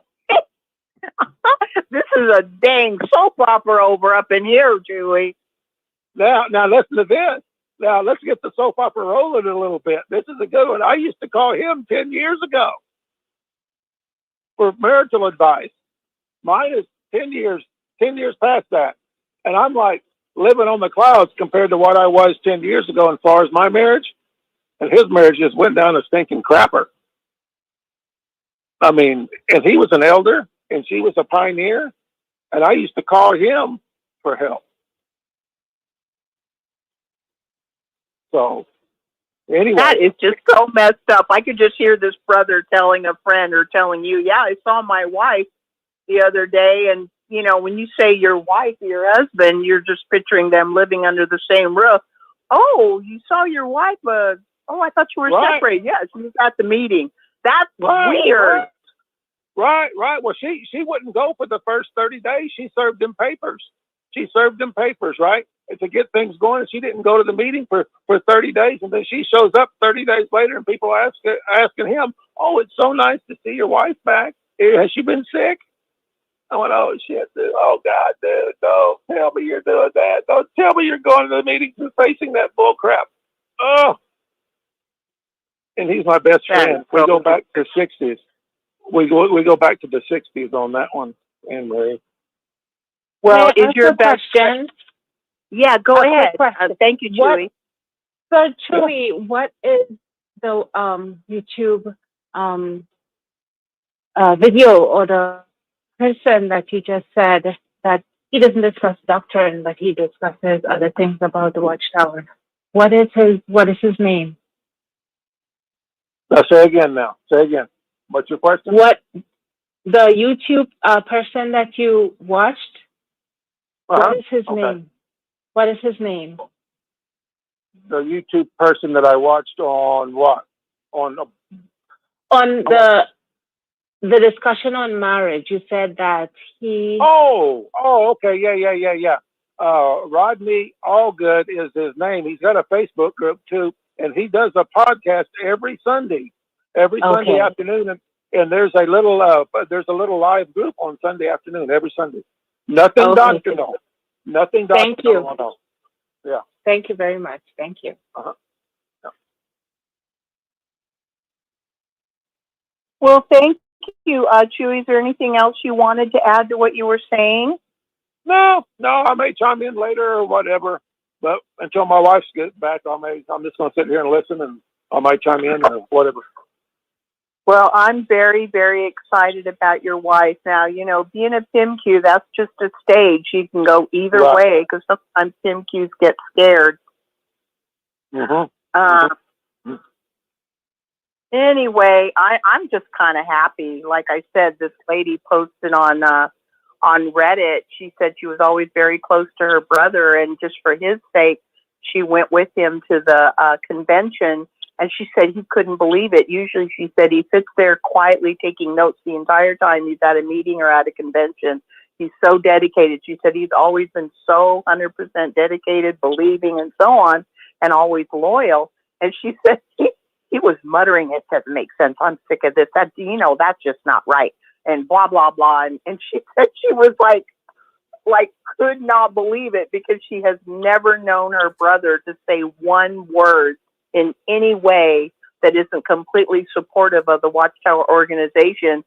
[SPEAKER 3] This is a dang soap opera over up in here, Julie.
[SPEAKER 6] Now listen to this. Now let's get the soap opera rolling a little bit. This is a good one. I used to call him 10 years ago for marital advice. Mine is 10 years past that. And I'm like living on the clouds compared to what I was 10 years ago as far as my marriage. And his marriage just went down a stinking crapper. I mean, and he was an elder and she was a pioneer. And I used to call him for help. So anyway.
[SPEAKER 3] That is just so messed up. I could just hear this brother telling a friend or telling you, yeah, I saw my wife the other day. And, you know, when you say your wife or your husband, you're just picturing them living under the same roof. Oh, you saw your wife? Oh, I thought you were separated. Yeah, she was at the meeting. That's weird.
[SPEAKER 6] Right. Well, she wouldn't go for the first 30 days. She served them papers. Right? And to get things going. She didn't go to the meeting for 30 days. And then she shows up 30 days later and people asking him, oh, it's so nice to see your wife back. Has she been sick? I went, oh, shit, dude. Oh, God, dude. Don't tell me you're doing that. Don't tell me you're going to the meetings and facing that bull crap. Oh. And he's my best friend. We go back to 60s. We go back to the 60s on that one, Anne Marie.
[SPEAKER 3] Well, is your best friend? Yeah, go ahead. Thank you, Julie.
[SPEAKER 5] So, Julie, what is the YouTube video or the person that you just said that he doesn't discuss doctrine, but he discusses other things about the Watchtower? What is his name?
[SPEAKER 6] Now, say again. What's your question?
[SPEAKER 5] What the YouTube person that you watched? What is his name? What is his name?
[SPEAKER 6] The YouTube person that I watched on what? On
[SPEAKER 5] the discussion on marriage. You said that he.
[SPEAKER 6] Oh, okay, yeah. Rodney Allgood is his name. He's got a Facebook group too, and he does a podcast every Sunday afternoon. And there's a little live group on Sunday afternoon every Sunday. Nothing doctrinal. Nothing doctrinal.
[SPEAKER 5] Thank you.
[SPEAKER 6] No. Yeah.
[SPEAKER 5] Thank you very much. Thank you.
[SPEAKER 6] Uh-huh. Yeah.
[SPEAKER 3] Well, thank you, Chewy. Is there anything else you wanted to add to what you were saying?
[SPEAKER 6] No. I may chime in later or whatever. But until my wife gets back, I'm just going to sit here and listen, and I might chime in or whatever.
[SPEAKER 3] Well, I'm very, very excited about your wife. Now, you know, being a PIMQ, that's just a stage. You can go either way because sometimes PIMQs get scared.
[SPEAKER 6] Mm-hmm.
[SPEAKER 3] Anyway, I'm just kind of happy. Like I said, this lady posted on Reddit. She said she was always very close to her brother, and just for his sake, she went with him to the convention. And she said he couldn't believe it. Usually, she said he sits there quietly taking notes the entire time he's at a meeting or at a convention. He's so dedicated. She said he's always been so 100% dedicated, believing, and so on, and always loyal. And she said he was muttering, "It doesn't make sense. I'm sick of this. That's just not right." And blah, blah, blah. And she said she was like could not believe it because she has never known her brother to say one word in any way that isn't completely supportive of the Watchtower organization.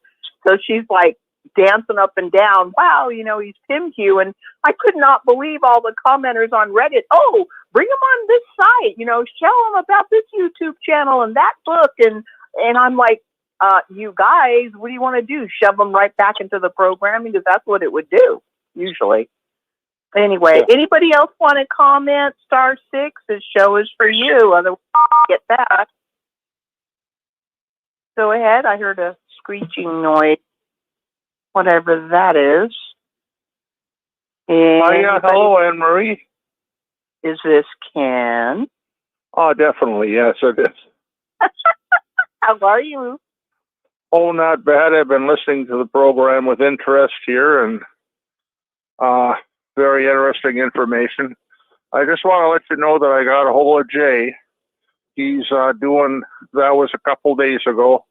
[SPEAKER 3] So she's like dancing up and down. Wow, he's PIMQ. And I could not believe all the commenters on Reddit. Oh, bring him on this site, show him about this YouTube channel and that book. And I'm like, you guys, what do you want to do? Shove them right back into the programming? Because that's what it would do, usually. Anyway, Anybody else want to comment? *6, this show is for you. Otherwise, get back. Go ahead. I heard a screeching noise, whatever that is.
[SPEAKER 6] Hello, Anne Marie.
[SPEAKER 3] Is this Ken?
[SPEAKER 6] Oh, definitely. Yes, it is.
[SPEAKER 3] How are you?
[SPEAKER 6] Oh, not bad. I've been listening to the program with interest here, and very interesting information. I just want to let you know that I got a hold of Jay. He's that was a couple days ago.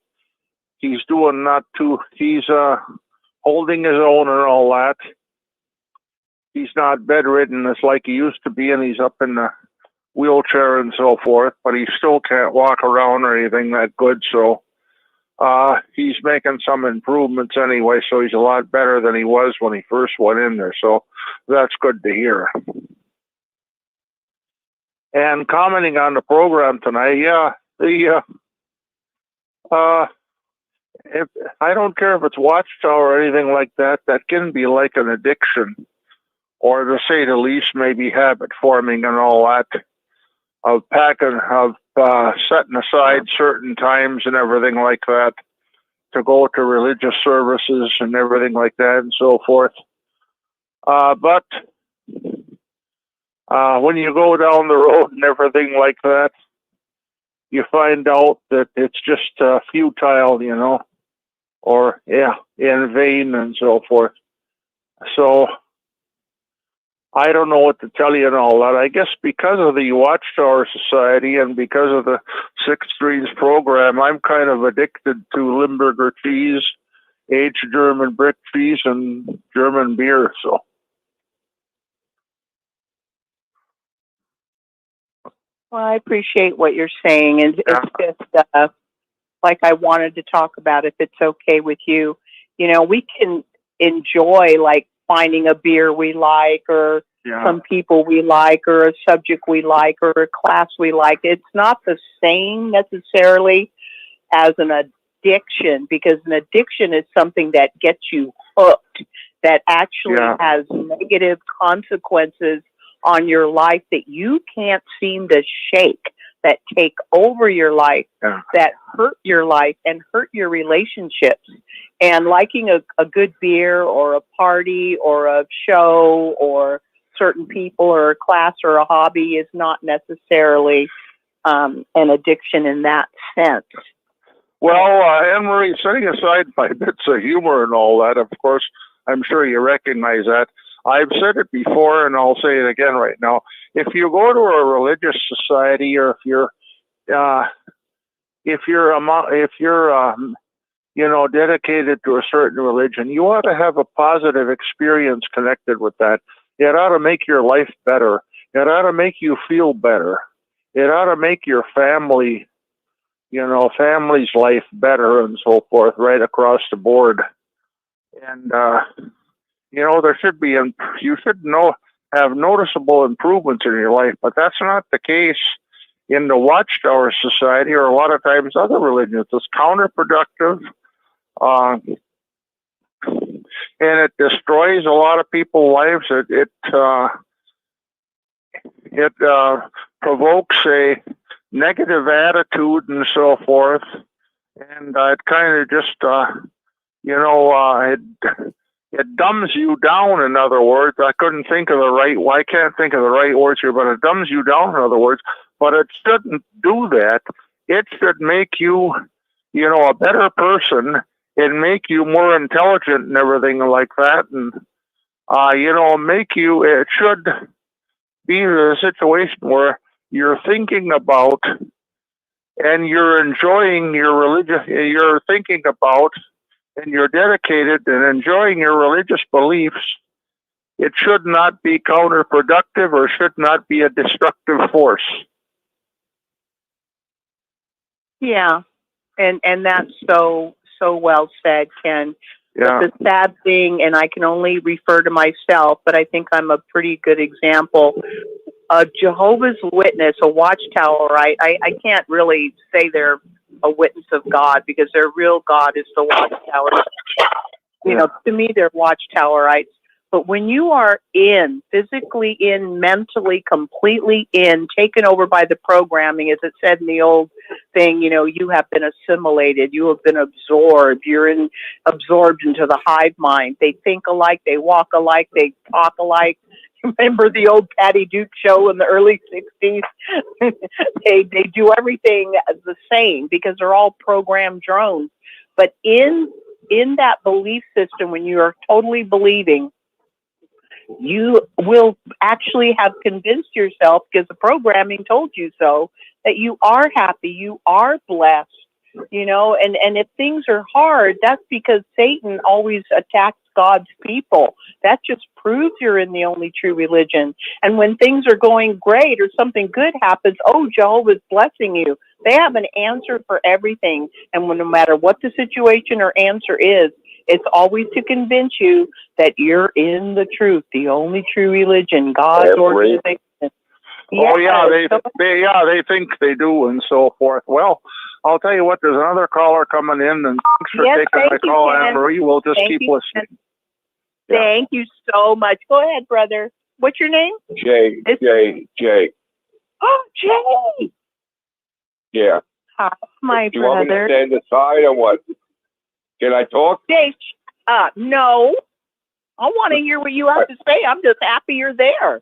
[SPEAKER 6] he's doing not too. He's holding his own and all that. He's not bedridden as like he used to be, and he's up in the wheelchair and so forth. But he still can't walk around or anything that good. So he's making some improvements anyway. So he's a lot better than he was when he first went in there. So that's good to hear. And commenting on the program tonight, yeah, if, I don't care if it's Watchtower or anything like that. That can be like an addiction, or to say the least, maybe habit forming and all that. Of setting aside certain times and everything like that to go to religious services and everything like that and so forth. But when you go down the road and everything like that, you find out that it's just futile, you know, or in vain and so forth. So I don't know what to tell you and all that. I guess because of the Watchtower Society and because of the Six Greens program, I'm kind of addicted to Limburger cheese, aged German brick cheese, and German beer. So.
[SPEAKER 3] Well, I appreciate what you're saying, and it's just like I wanted to talk about, if it's okay with you. You know, we can enjoy like finding a beer we like, or some people we like, or a subject we like, or a class we like. It's not the same necessarily as an addiction, because an addiction is something that gets you hooked, that actually has negative consequences on your life that you can't seem to shake, that take over your life, that hurt your life and hurt your relationships. And liking a good beer or a party or a show or certain people or a class or a hobby is not necessarily an addiction in that sense.
[SPEAKER 6] Well, Anne-Marie, setting aside my bits of humor and all that, of course, I'm sure you recognize that. I've said it before, and I'll say it again right now. If you go to a religious society, or if you're dedicated to a certain religion, you ought to have a positive experience connected with that. It ought to make your life better. It ought to make you feel better. It ought to make your family's life better and so forth, right across the board. And there should be, you should have noticeable improvements in your life, but that's not the case in the Watchtower Society or a lot of times other religions. It's counterproductive, and it destroys a lot of people's lives. It provokes a negative attitude and so forth, and it kind of just, it dumbs you down, in other words. I can't think of the right words here, but it dumbs you down, in other words. But it shouldn't do that. It should make you, a better person and make you more intelligent and everything like that. And, it should be a situation where you're thinking about and you're enjoying your religion, you're thinking about and you're dedicated and enjoying your religious beliefs. It should not be counterproductive or should not be a destructive force.
[SPEAKER 3] Yeah, and that's so well said, Ken.
[SPEAKER 6] Yeah.
[SPEAKER 3] But the sad thing, and I can only refer to myself, but I think I'm a pretty good example. A Jehovah's Witness, a Watchtower, right? I can't really say they're a witness of God, because their real God is the Watchtower. To me, they're Watchtowerites. But when you are physically in, mentally, completely in, taken over by the programming, as it said in the old thing, you have been assimilated, you have been absorbed, absorbed into the hive mind. They think alike, they walk alike, they talk alike. Remember the old Patty Duke show in the early 60s? They do everything the same because they're all programmed drones. But in that belief system, when you are totally believing, you will actually have convinced yourself, because the programming told you so, that you are happy, you are blessed, you know, and if things are hard, that's because Satan always attacks God's people. That just proves you're in the only true religion. And when things are going great or something good happens, oh, Jehovah's blessing you. They have an answer for everything. And no matter what the situation or answer is, it's always to convince you that you're in the truth, the only true religion, God's organization.
[SPEAKER 6] Oh yeah, they think they do and so forth. Well, I'll tell you what, there's another caller coming in, and thanks for taking my call, Anne Marie. We'll just keep listening.
[SPEAKER 3] Yeah. Thank you so much. Go ahead, brother. What's your name?
[SPEAKER 7] Jay.
[SPEAKER 3] Oh, Jay.
[SPEAKER 7] Yeah.
[SPEAKER 3] Hi, my
[SPEAKER 7] Do you
[SPEAKER 3] brother.
[SPEAKER 7] want me to stand aside or what? Can I talk?
[SPEAKER 3] Jay, no. I want to hear what you have to say. I'm just happy you're there.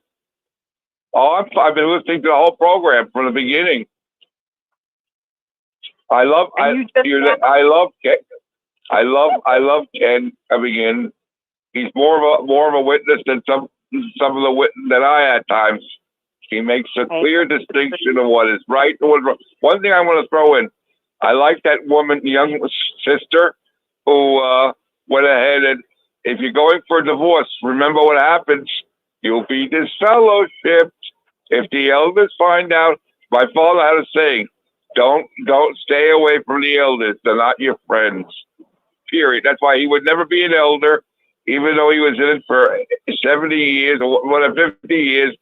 [SPEAKER 7] Oh, I've been listening to the whole program from the beginning. I love Ken coming in. He's more of a witness than some of the witness that I at times. He makes a clear distinction of what is right and what is wrong. One thing I want to throw in, I like that woman, young sister, who went ahead and, if you're going for a divorce, remember what happens. You'll be disfellowshipped. If the elders find out, my father had a saying, don't stay away from the elders. They're not your friends. Period. That's why he would never be an elder, even though he was in it for 70 years or 50 years.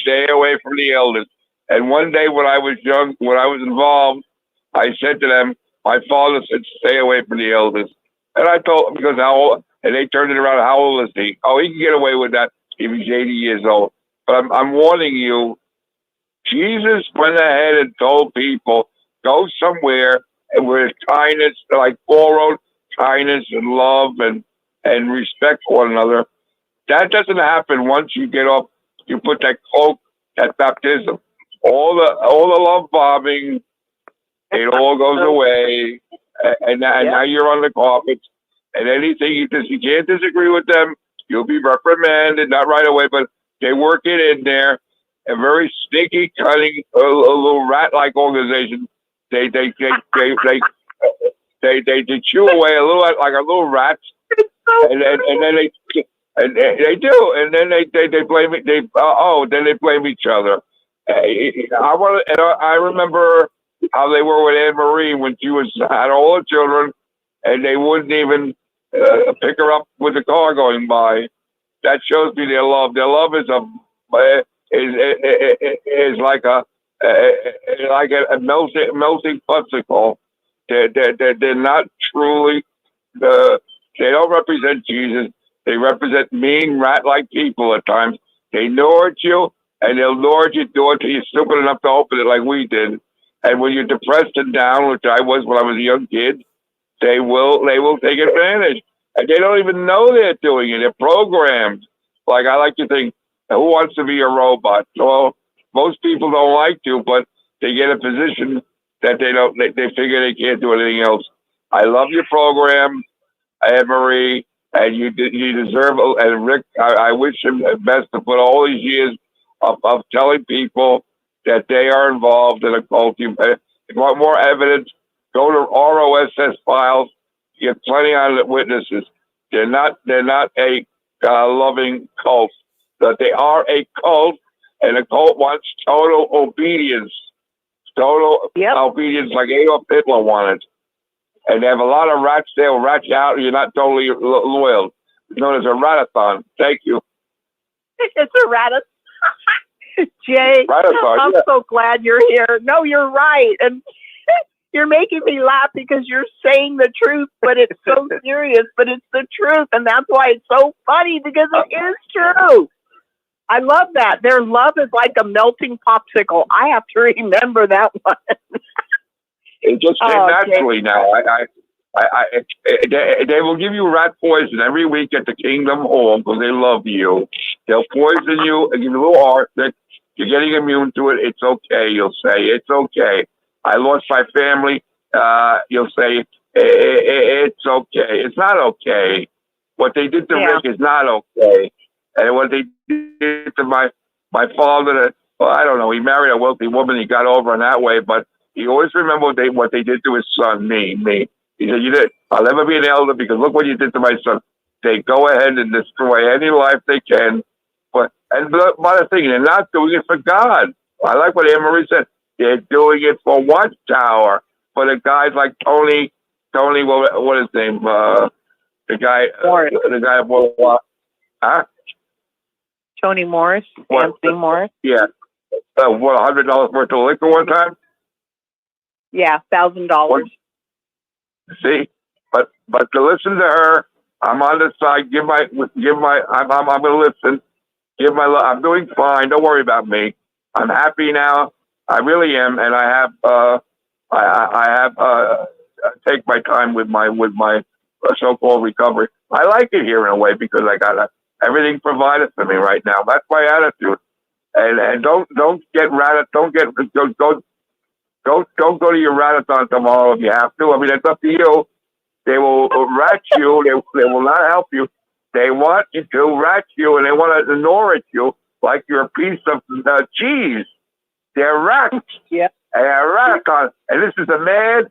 [SPEAKER 7] Stay away from the elders. And one day when I was young, when I was involved, I said to them, my father said, stay away from the elders. And I told them, because how old, and they turned it around, how old is he? Oh, he can get away with that if he's 80 years old. But I'm warning you, Jesus went ahead and told people, go somewhere and with kindness, like Paul wrote, kindness and love and respect for one another. That doesn't happen once you get off, you put that cloak, that baptism. All the love bombing, it all goes away. And now you're on the carpet. And anything you can't disagree with them, you'll be reprimanded, not right away, but they work it in there. A very sneaky, cunning, a little rat-like organization. They chew away a little like a little rat, and then they do, and then they blame it. Then they blame each other. I remember how they were with Anne Marie when she had all her children, and they wouldn't even pick her up with the car going by. That shows me their love. Their love is like a melting popsicle. They're not truly. They don't represent Jesus. They represent mean rat-like people at times. They gnaw at you, and they'll gnaw at your door till you're stupid enough to open it, like we did. And when you're depressed and down, which I was when I was a young kid, they will take advantage. And they don't even know they're doing it. They're programmed. Like I like to think, who wants to be a robot? Well, most people don't like to, but they get a position that they figure they can't do anything else. I love your program, Anne Marie, and you deserve, and Rick, I wish him the best to put all these years of telling people that they are involved in a cult. If you want more evidence, go to ROSS files. You get plenty of witnesses. They're not a loving cult. That they are a cult, and a cult wants total obedience. Obedience like Adolf Hitler wanted. And they have a lot of rats. They'll rat you out, and you're not totally loyal. It's known as a ratathon. Thank you.
[SPEAKER 3] It's a ratathon. Jay, I'm so glad you're here. No, you're right. And you're making me laugh because you're saying the truth, but it's so serious, but it's the truth. And that's why it's so funny, because it is true. I love that. Their love is like a melting popsicle. I have to remember that one.
[SPEAKER 7] It just came naturally now. They will give you rat poison every week at the Kingdom Hall because they love you. They'll poison you and give you a little arsenic. You're getting immune to it. It's okay. You'll say it's okay. I lost my family. You'll say it's okay. It's not okay. What they did to Rick is not okay. And what they did to my father, well, I don't know. He married a wealthy woman. He got over in that way, but he always remembered what they did to his son, me. He said, I'll never be an elder because look what you did to my son. They go ahead and destroy any life they can. But the thing, they're not doing it for God. I like what Anne Marie said. They're doing it for Watchtower, for the guys like Tony, what is his name? The guy, huh?
[SPEAKER 3] Tony Morris, Anthony Morris.
[SPEAKER 7] Yeah. What, $100 worth of liquor one time?
[SPEAKER 3] Yeah, $1,000.
[SPEAKER 7] See, but to listen to her, I'm on the side. I'm going to listen. Give my love. I'm doing fine. Don't worry about me. I'm happy now. I really am, and I have take my time with my so-called recovery. I like it here in a way because I got everything provided for me right now. That's my attitude. And don't get don't go to your radathon tomorrow if you have to. I mean, it's up to you. They will rat you. They will not help you. They want you to rat you, and they want to ignore it you like you're a piece of cheese. They're rats.
[SPEAKER 3] Yeah.
[SPEAKER 7] They're radathon. And this is the mad,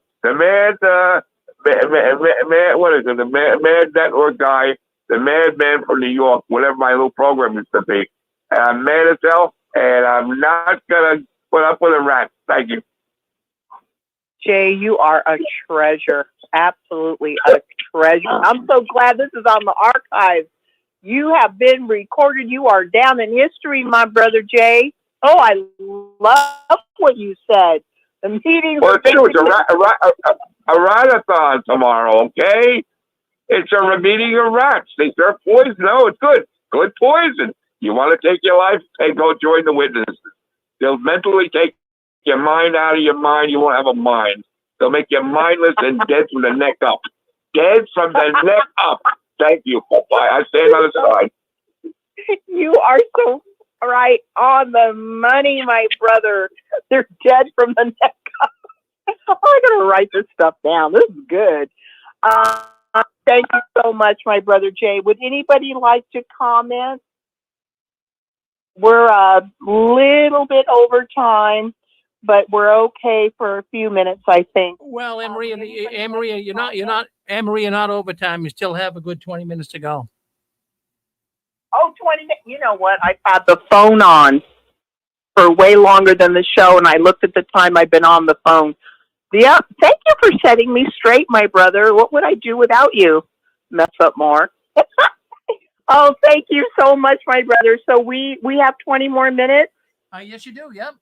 [SPEAKER 7] what is it? The mad network guy, the madman from New York, whatever my little program used to be. And I'm mad as hell, and I'm not going to put up with a rat. Thank you.
[SPEAKER 3] Jay, you are a treasure. Absolutely a treasure. I'm so glad this is on the archive. You have been recorded. You are down in history, my brother Jay. Oh, I love what you said. The meetings.
[SPEAKER 7] Well, it's a radathon tomorrow, okay? It's a meeting of rats. They serve poison. No, it's good. Good poison. You want to take your life? Hey, go join the witnesses. They'll mentally take your mind out of your mind. You won't have a mind. They'll make you mindless and dead from the neck up. Dead from the neck up. Thank you. Bye-bye. I stand on the side.
[SPEAKER 3] You are so right on the money, my brother. They're dead from the neck up. I'm going to write this stuff down. This is good. Thank you so much, my brother Jay. Would anybody like to comment? We're a little bit over time, but we're okay for a few minutes, I think.
[SPEAKER 2] Well, Anne Marie, you're not overtime. You still have a good 20 minutes to go.
[SPEAKER 3] Oh, 20 minutes. You know what? I've had the phone on for way longer than the show, and I looked at the time I've been on the phone. Yeah, thank you for setting me straight, my brother. What would I do without you? Mess up more. Oh, thank you so much, my brother. So we have 20 more minutes?
[SPEAKER 2] Yes, you do. Yep.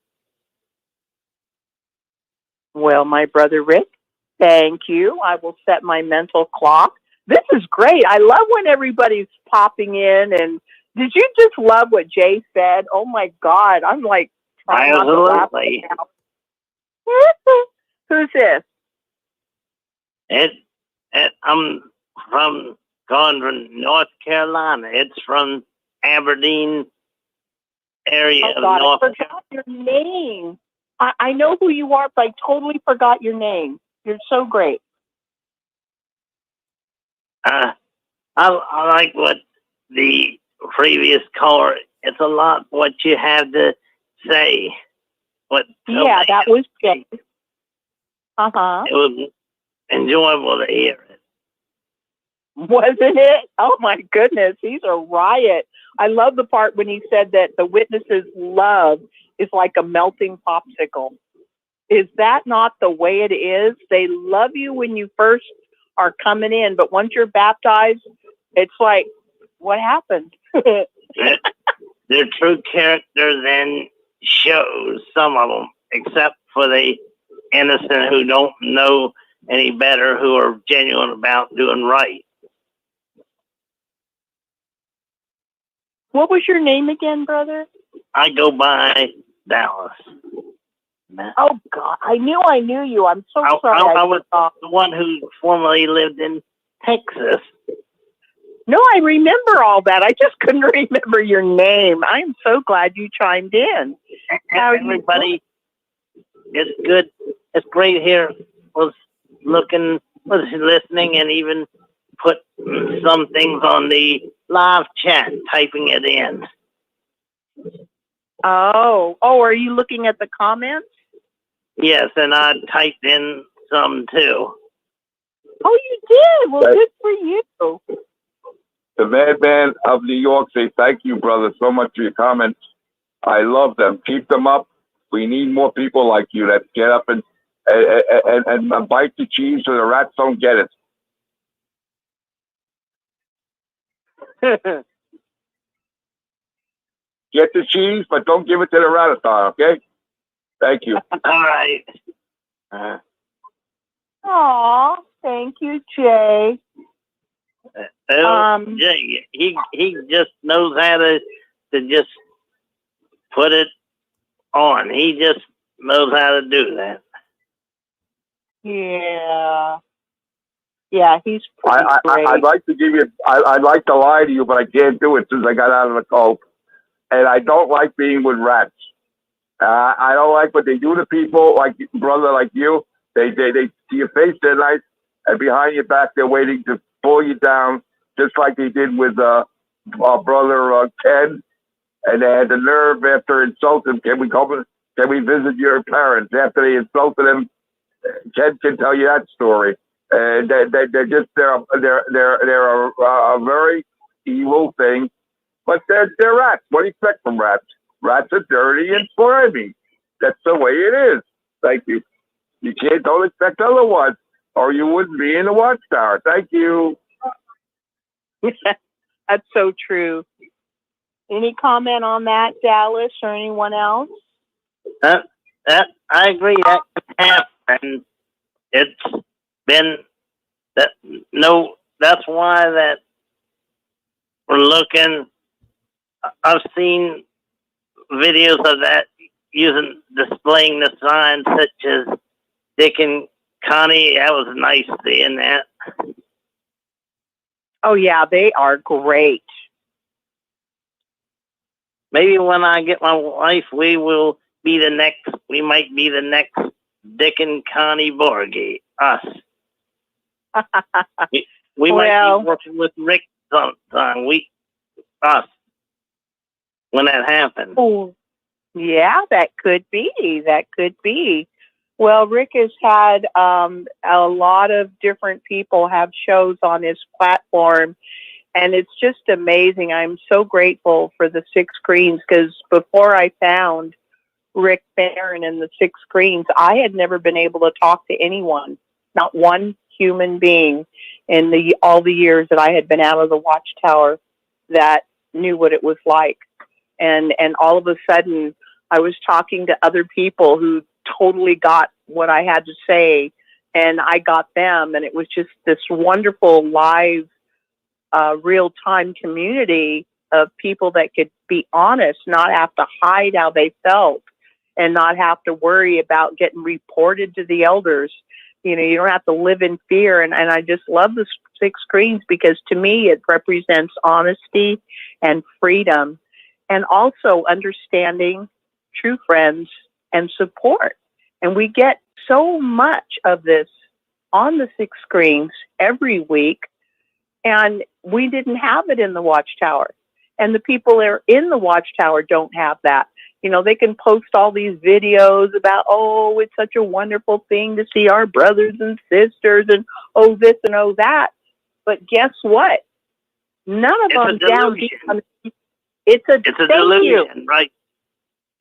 [SPEAKER 3] Well, my brother Rick, thank you. I will set my mental clock. This is great. I love when everybody's popping in. And did you just love what Jay said? Oh, my God. I'm like trying not to laugh now. Who's this?
[SPEAKER 8] I'm from North Carolina. It's from Aberdeen area of North Carolina.
[SPEAKER 3] I forgot your name. I know who you are, but I totally forgot your name. You're so great.
[SPEAKER 8] I like what the previous caller. It's a lot what you have to say.
[SPEAKER 3] Yeah, that was great.
[SPEAKER 8] It was enjoyable to hear it.
[SPEAKER 3] Wasn't it? Oh my goodness, he's a riot. I love the part when he said that the witnesses' love is like a melting popsicle. Is that not the way it is? They love you when you first are coming in, but once you're baptized, it's like, what happened?
[SPEAKER 8] Their true character then shows, some of them, except for the innocent who don't know any better, who are genuine about doing right.
[SPEAKER 3] What was your name again, brother?
[SPEAKER 8] I go by Dallas.
[SPEAKER 3] Oh, God. I knew you. I'm so sorry.
[SPEAKER 8] I was the one who formerly lived in Texas.
[SPEAKER 3] No, I remember all that. I just couldn't remember your name. I'm so glad you chimed in.
[SPEAKER 8] Everybody, it's good. It's great here. Was listening, and even put some things on the live chat, typing it in.
[SPEAKER 3] Oh, are you looking at the comments?
[SPEAKER 8] Yes, and I typed in some too.
[SPEAKER 3] Oh, you did? Well, good for you.
[SPEAKER 7] The Madman of New York say thank you, brother, so much for your comments. I love them. Keep them up. We need more people like you that get up and bite the cheese so the rats don't get it. Get the cheese, but don't give it to the ratathon, okay? Thank you.
[SPEAKER 8] All right.
[SPEAKER 3] Aw, thank you, Jay.
[SPEAKER 8] Jay, he just knows how to just put it on. He just knows how to do that.
[SPEAKER 3] Yeah. Yeah, he's pretty great.
[SPEAKER 7] I'd like to give you, I'd like to lie to you, but I can't do it since I got out of the coke. And I don't like being with rats. I don't like what they do to people, like brother, like you. They see your face, they're nice, and behind your back, they're waiting to pull you down, just like they did with our brother Ken. And they had the nerve after insulting him. Can we visit your parents? After they insulted him, Ken can tell you that story. And they're a very evil thing, but they're rats. What do you expect from rats? Rats are dirty and slimy. That's the way it is. Thank you. Don't expect otherwise, or you wouldn't be in the Watchtower. Thank you.
[SPEAKER 3] That's so true. Any comment on that, Dallas, or anyone else?
[SPEAKER 8] I agree. That can happen. It's been that. No, that's why that we're looking. I've seen videos of that displaying the signs such as Dick and Connie. That was nice seeing that.
[SPEAKER 3] Oh yeah, they are great.
[SPEAKER 8] Maybe when I get my wife, we might be the next Dick and Connie Borghi. Us. we might be working with Rick sometime. Us. When that happens.
[SPEAKER 3] Oh, yeah, that could be. That could be. Well, Rick has had a lot of different people have shows on his platform, and it's just amazing. I'm so grateful for the Six Screens, because before I found Rick Barron and the Six Screens, I had never been able to talk to anyone, not one human being in all the years that I had been out of the Watchtower that knew what it was like. And all of a sudden, I was talking to other people who totally got what I had to say, and I got them, and it was just this wonderful live, real-time community of people that could be honest, not have to hide how they felt, and not have to worry about getting reported to the elders. You know, you don't have to live in fear, and I just love the Six Screens, because to me it represents honesty and freedom, and also understanding, true friends, and support. And we get so much of this on the Six Screens every week, and we didn't have it in the Watchtower. And the people that are in the Watchtower don't have that. You know, they can post all these videos about, oh, it's such a wonderful thing to see our brothers and sisters, and oh, this and oh, that. But guess what? None of them down deep. It's a delusion,
[SPEAKER 8] right?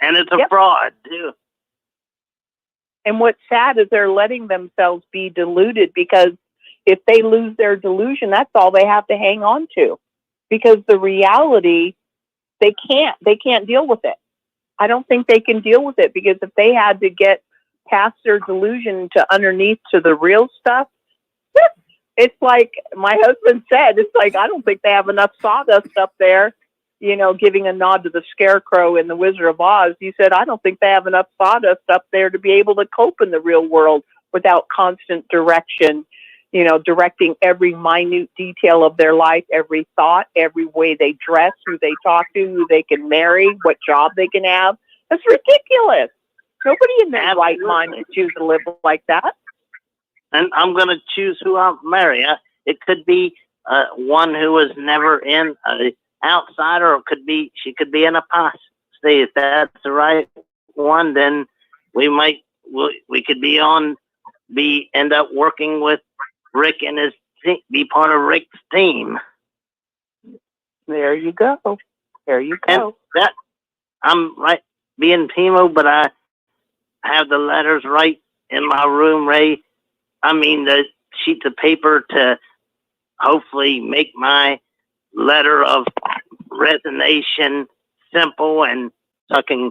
[SPEAKER 8] And it's a fraud, too.
[SPEAKER 3] And what's sad is they're letting themselves be deluded, because if they lose their delusion, that's all they have to hang on to. Because the reality, they can't deal with it. I don't think they can deal with it, because if they had to get past their delusion to underneath to the real stuff, it's like my husband said, it's like, I don't think they have enough sawdust up there, you know, giving a nod to the Scarecrow in The Wizard of Oz. He said, I don't think they have enough sawdust up there to be able to cope in the real world without constant direction, you know, directing every minute detail of their life, every thought, every way they dress, who they talk to, who they can marry, what job they can have. That's ridiculous. Nobody in their right mind would choose to live like that.
[SPEAKER 8] And I'm going to choose who I'll marry. It could be one who was never in an outsider, or she could be an apostate. If that's the right one, then we might we could end up working with Rick and his be part of Rick's team.
[SPEAKER 3] There you go. There you go.
[SPEAKER 8] And that I'm right being Timo, but I have the letters right in my room, Ray. I mean the sheets of paper to hopefully make my letter of resignation simple, and so I can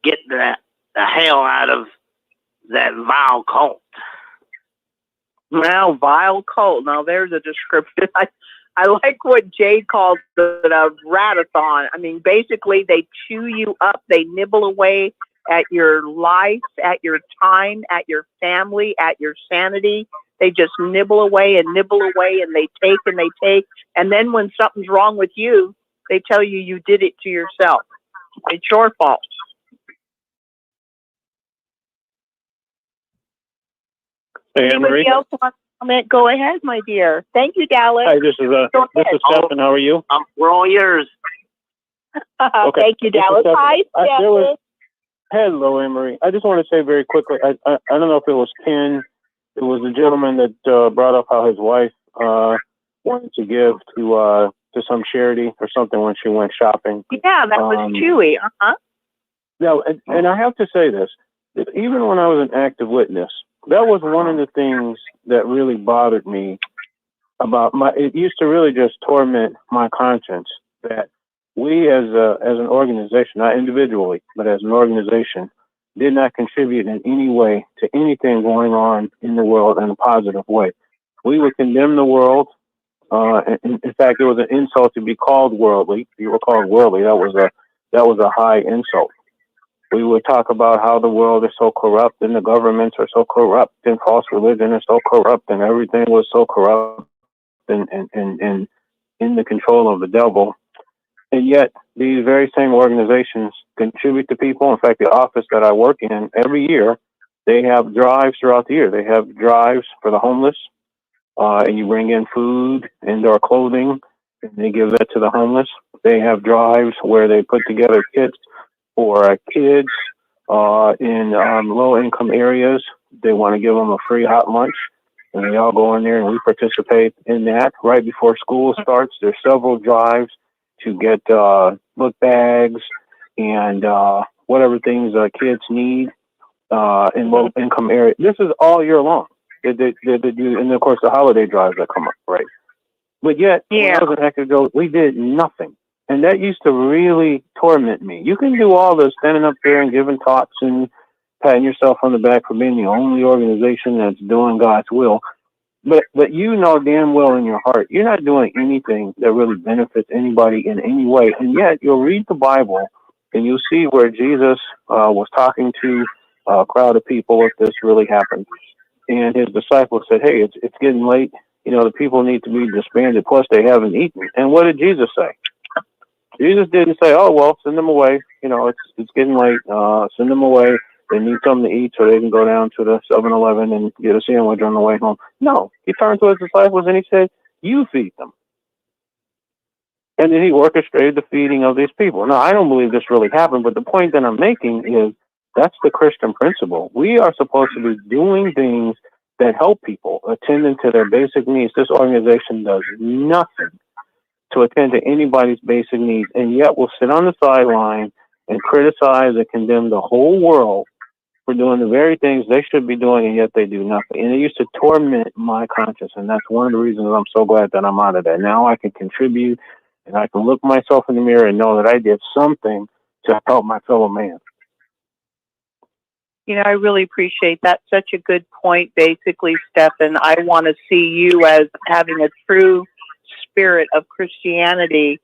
[SPEAKER 8] get the hell out of that vile cult.
[SPEAKER 3] Now, vile cult. Now, there's a description. I like what Jade called it a ratathon. I mean, basically, they chew you up. They nibble away at your life, at your time, at your family, at your sanity. They just nibble away, and they take and they take. And then when something's wrong with you, they tell you you did it to yourself. It's your fault.
[SPEAKER 9] Hey, Anne-Marie.
[SPEAKER 3] Anybody else want to comment? Go ahead, my dear. Thank you, Dallas.
[SPEAKER 9] Hi, this is Stephen. How are you?
[SPEAKER 8] We're all yours.
[SPEAKER 9] Okay.
[SPEAKER 3] Thank you, Dallas. Hi, Stephen.
[SPEAKER 9] Hello, Anne-Marie. I just want to say very quickly, I don't know if it was Ken. It was a gentleman that brought up how his wife wanted to give to some charity or something when she went shopping.
[SPEAKER 3] Yeah, that was Chewy.
[SPEAKER 9] No, and I have to say this. Even when I was an active witness, that was one of the things that really bothered me about it used to really just torment my conscience that we as an organization, not individually, but as an organization, did not contribute in any way to anything going on in the world in a positive way. We would condemn the world. In fact, it was an insult to be called worldly. If you were called worldly, that was a high insult. We would talk about how the world is so corrupt and the governments are so corrupt and false religion is so corrupt and everything was so corrupt and in the control of the devil. And yet these very same organizations contribute to people. In fact, the office that I work in, every year, they have drives throughout the year. They have drives for the homeless, and you bring in food, indoor clothing, and they give that to the homeless. They have drives where they put together kits for kids in low-income areas. They want to give them a free hot lunch, and they all go in there, and we participate in that. Right before school starts, there's several drives to get book bags and whatever things kids need in low-income areas. This is all year long. And, of course, the holiday drives that come up, right? But yet, when I was an active ago, we did nothing. And that used to really torment me. You can do all this, standing up there and giving talks and patting yourself on the back for being the only organization that's doing God's will. But you know damn well in your heart, you're not doing anything that really benefits anybody in any way. And yet you'll read the Bible and you'll see where Jesus was talking to a crowd of people if this really happened. And his disciples said, hey, it's getting late. You know, the people need to be disbanded. Plus, they haven't eaten. And what did Jesus say? Jesus didn't say, oh, well, send them away. You know, it's getting late. Send them away. They need something to eat so they can go down to the 7-Eleven and get a sandwich on the way home. No, he turned to his disciples and he said, you feed them. And then he orchestrated the feeding of these people. Now, I don't believe this really happened, but the point that I'm making is that's the Christian principle. We are supposed to be doing things that help people, attending to their basic needs. This organization does nothing to attend to anybody's basic needs, and yet we'll sit on the sideline and criticize and condemn the whole world for doing the very things they should be doing, and yet they do nothing. And it used to torment my conscience, and that's one of the reasons I'm so glad that I'm out of that. Now I can contribute, and I can look myself in the mirror and know that I did something to help my fellow man.
[SPEAKER 3] You know, I really appreciate that. Such a good point, basically, Stephen. I want to see you as having a true spirit of Christianity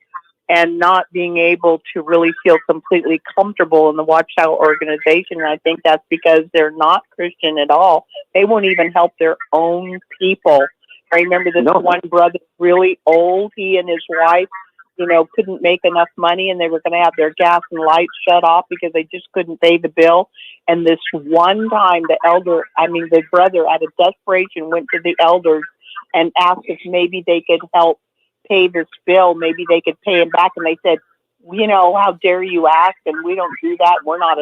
[SPEAKER 3] and not being able to really feel completely comfortable in the Watchtower organization. And I think that's because they're not Christian at all. They won't even help their own people. I remember this one brother, really old, he and his wife, you know, couldn't make enough money and they were going to have their gas and lights shut off because they just couldn't pay the bill. And this one time the brother out of desperation went to the elders and asked if maybe they could help pay this bill. Maybe they could pay him back. And they said, you know, how dare you ask? And we don't do that. We're not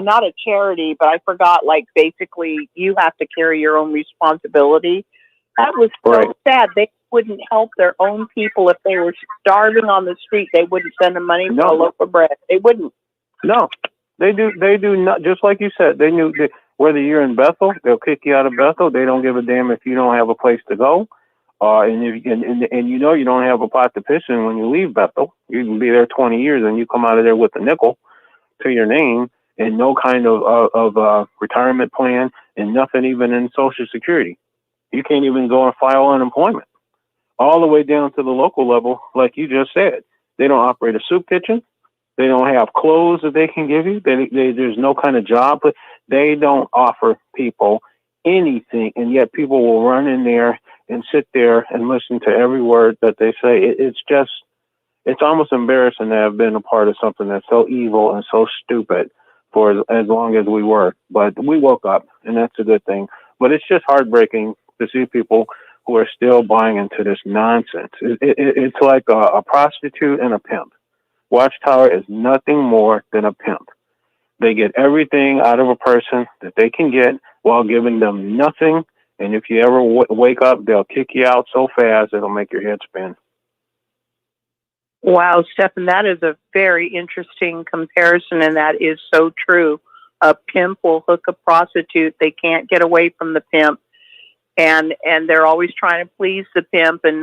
[SPEAKER 3] not a charity, but I forgot, like, basically you have to carry your own responsibility. That was so
[SPEAKER 9] Right.
[SPEAKER 3] sad. They wouldn't help their own people if they were starving on the street. They wouldn't send them money for
[SPEAKER 9] No.
[SPEAKER 3] a loaf of bread. They wouldn't.
[SPEAKER 9] No, they do not. Just like you said, they knew that whether you're in Bethel, they'll kick you out of Bethel. They don't give a damn if you don't have a place to go. And if and you know you don't have a pot to piss in when you leave Bethel. You can be there 20 years and you come out of there with a nickel to your name and no kind of retirement plan and nothing even in Social Security. You can't even go and file unemployment. All the way down to the local level, like you just said. They don't operate a soup kitchen. They don't have clothes that they can give you. There's no kind of job. But they don't offer people anything, and yet people will run in there and sit there and listen to every word that they say. It's almost embarrassing to have been a part of something that's so evil and so stupid for as long as we were. But we woke up, and that's a good thing. But it's just heartbreaking to see people who are still buying into this nonsense. It's like a prostitute and a pimp. Watchtower is nothing more than a pimp. They get everything out of a person that they can get while giving them nothing. And if you ever wake up, they'll kick you out so fast it'll make your head spin.
[SPEAKER 3] Wow, Stephen, that is a very interesting comparison, and that is so true. A pimp will hook a prostitute. They can't get away from the pimp. And they're always trying to please the pimp and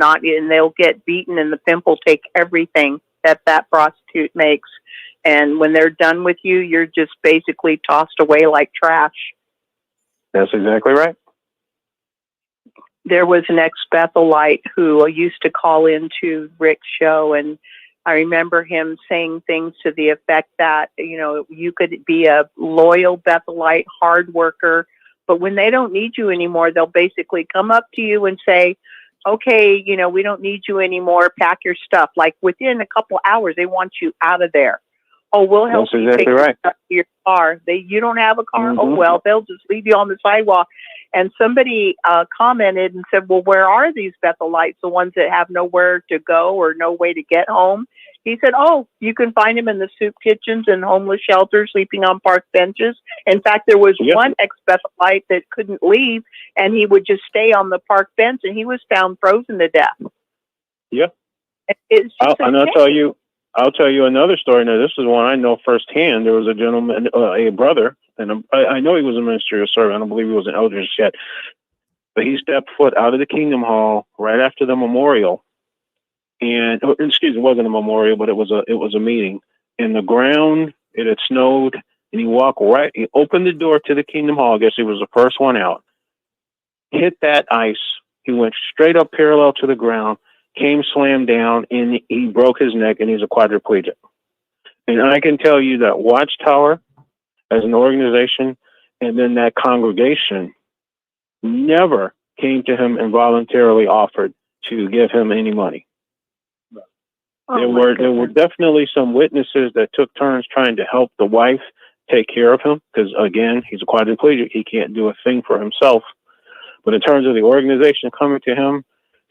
[SPEAKER 3] they'll get beaten, and the pimp will take everything that prostitute makes. And when they're done with you, you're just basically tossed away like trash.
[SPEAKER 9] That's exactly right.
[SPEAKER 3] There was an ex-Bethelite who used to call into Rick's show, and I remember him saying things to the effect that, you could be a loyal Bethelite, hard worker, but when they don't need you anymore, they'll basically come up to you and say, okay, we don't need you anymore. Pack your stuff. Like within a couple hours, they want you out of there. Oh, we'll help
[SPEAKER 9] That's
[SPEAKER 3] you
[SPEAKER 9] exactly
[SPEAKER 3] take your
[SPEAKER 9] right.
[SPEAKER 3] stuff to your car. You don't have a car?
[SPEAKER 9] Mhm.
[SPEAKER 3] Oh, well, they'll just leave you on the sidewalk. And somebody commented and said, well, where are these Bethelites, the ones that have nowhere to go or no way to get home? He said, oh, you can find them in the soup kitchens and homeless shelters, sleeping on park benches. In fact, there was
[SPEAKER 9] Yep.
[SPEAKER 3] one ex-Bethelite that couldn't leave, and he would just stay on the park bench, and he was found frozen to death.
[SPEAKER 9] Yeah.
[SPEAKER 3] It's just
[SPEAKER 9] And I'll tell you another story. Now, this is one I know firsthand. There was a gentleman, a brother, and I know he was a ministerial servant. I don't believe he was an elder just yet. But he stepped foot out of the Kingdom Hall right after the memorial. And, it wasn't a memorial, but it was a meeting. And the ground, it had snowed, and he opened the door to the Kingdom Hall. I guess he was the first one out. Hit that ice. He went straight up parallel to the ground, came slammed down, and he broke his neck, and he's a quadriplegic. And I can tell you that Watchtower, as an organization, and then that congregation never came to him and voluntarily offered to give him any money. There were definitely some witnesses that took turns trying to help the wife take care of him because, again, he's a quadriplegic. He can't do a thing for himself. But in terms of the organization coming to him,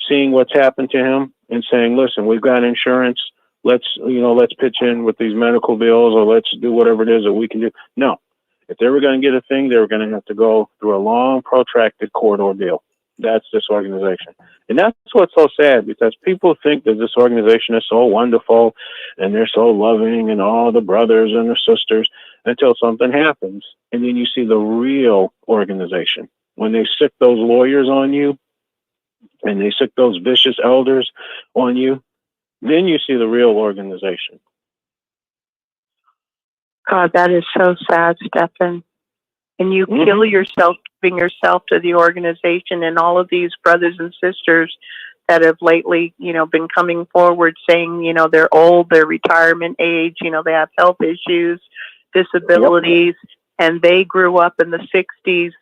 [SPEAKER 9] seeing what's happened to him and saying, listen, we've got insurance. Let's pitch in with these medical bills, or let's do whatever it is that we can do. No. If they were going to get a thing, they were going to have to go through a long, protracted court ordeal. That's this organization. And that's what's so sad, because people think that this organization is so wonderful and they're so loving and all the brothers and the sisters until something happens. And then you see the real organization. When they sick those lawyers on you and they sick those vicious elders on you, then you see the real organization.
[SPEAKER 3] God, that is so sad, Stephen. And you kill yourself giving yourself to the organization, and all of these brothers and sisters that have lately, been coming forward saying, they're old, they're retirement age, they have health issues, disabilities, and they grew up in the 60s,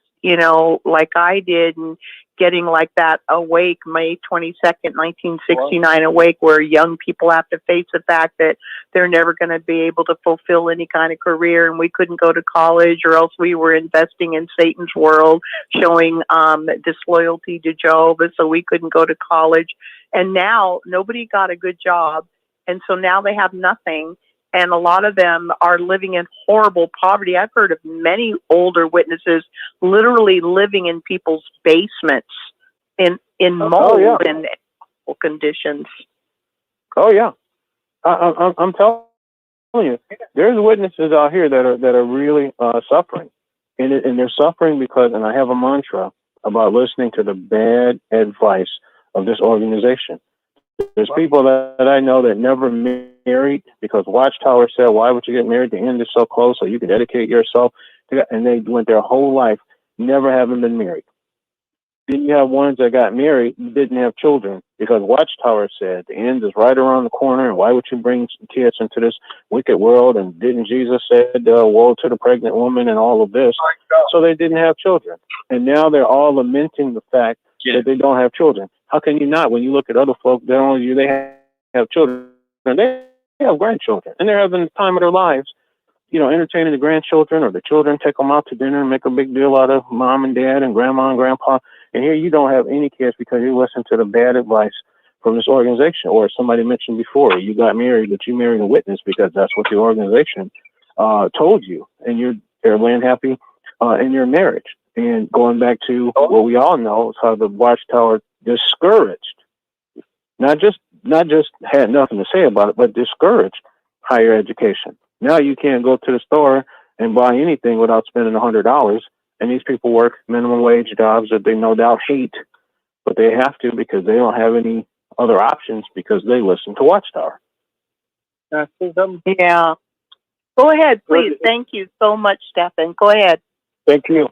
[SPEAKER 3] like I did, and getting like that Awake, May 22nd, 1969 Awake, where young people have to face the fact that they're never going to be able to fulfill any kind of career, and we couldn't go to college, or else we were investing in Satan's world, showing disloyalty to Jehovah, so we couldn't go to college. And now nobody got a good job, and so now they have nothing. and a lot of them are living in horrible poverty. I've heard of many older witnesses literally living in people's basements in mold and conditions.
[SPEAKER 9] Oh yeah, I'm telling you, there's witnesses out here that are really suffering, and they're suffering because. And I have a mantra about listening to the bad advice of this organization. There's people that I know that never married because Watchtower said, "Why would you get married? The end is so close, so you can dedicate yourself to." And they went their whole life never having been married. Then you have ones that got married and didn't have children because Watchtower said the end is right around the corner, and why would you bring kids into this wicked world? And didn't Jesus said, "Woe to the pregnant woman," and all of this? So they didn't have children, and now they're all lamenting the fact that they don't have children. How can you not? When you look at other folk, they have children, and they have grandchildren, and they're having the time of their lives. Entertaining the grandchildren, or the children take them out to dinner and make a big deal out of mom and dad and grandma and grandpa. And here you don't have any kids because you listen to the bad advice from this organization. Or somebody mentioned before, you got married, but you married a witness because that's what the organization told you, and they're laying happy in your marriage. And going back to what we all know is how the Watchtower discouraged, not just had nothing to say about it, but discouraged higher education. Now you can't go to the store and buy anything without spending $100. And these people work minimum wage jobs that they no doubt hate, but they have to because they don't have any other options because they listen to Watchtower.
[SPEAKER 3] Yeah. Go ahead, please. Thank you so much, Stephen. Go ahead.
[SPEAKER 9] Thank you.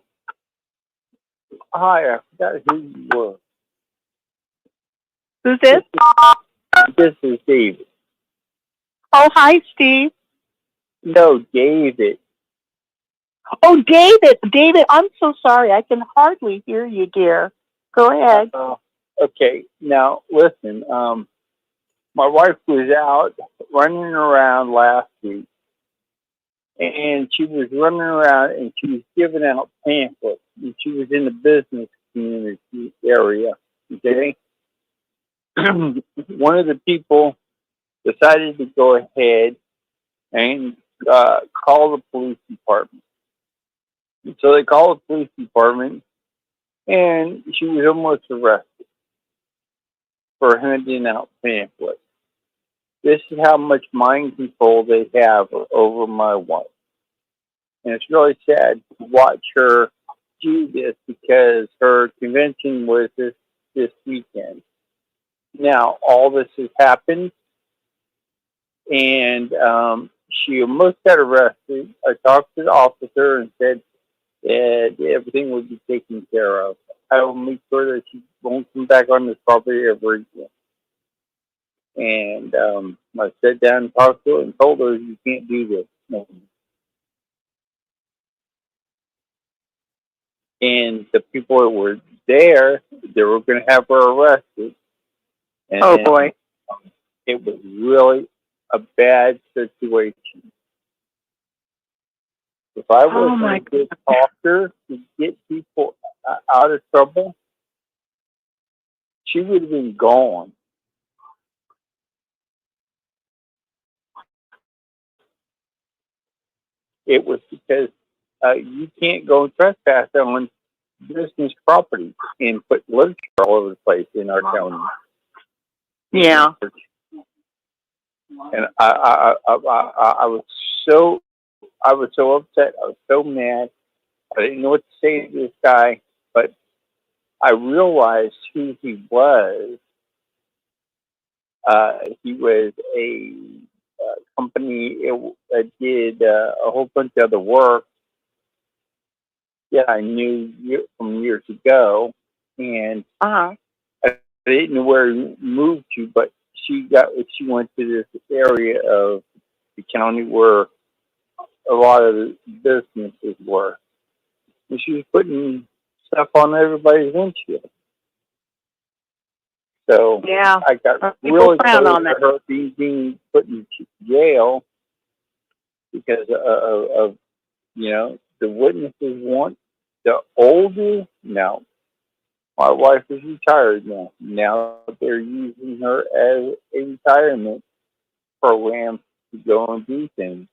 [SPEAKER 10] Hi, I forgot who you were.
[SPEAKER 3] Who's this?
[SPEAKER 10] This is David.
[SPEAKER 3] Oh, hi, Steve.
[SPEAKER 10] No, David.
[SPEAKER 3] Oh, David. David, I'm so sorry. I can hardly hear you, dear. Go ahead.
[SPEAKER 10] Okay, now listen. My wife was out running around last week, and she was running around and she was giving out pamphlets, and she was in the business community area. Okay, one of the people decided to go ahead and call the police department. And so they called the police department, and she was almost arrested for handing out pamphlets. This is how much mind control they have over my wife. And it's really sad to watch her do this because her convention was this weekend. Now, all this has happened, and she almost got arrested. I talked to the officer and said that everything would be taken care of. I will make sure that she won't come back on this property ever again. And I sat down and talked to her and told her, you can't do this. No. And the people that were there, they were going to have her arrested. And
[SPEAKER 3] oh, boy.
[SPEAKER 10] It was really a bad situation. If I was a good talker to get people out of trouble, she would have been gone. It was because you can't go trespass on business property and put literature all over the place in our county.
[SPEAKER 3] Yeah.
[SPEAKER 10] And I was so upset. I was so mad. I didn't know what to say to this guy, but I realized who he was. He was a company that did a whole bunch of other work that I knew from years ago, and I didn't know where he moved to, but she went to this area of the county where a lot of the businesses were, and she was putting stuff on everybody's windshield. So
[SPEAKER 3] yeah,
[SPEAKER 10] I got really close to her being put in jail because of the witnesses want the older. Now, my wife is retired now. Now they're using her as a retirement program to go and do things.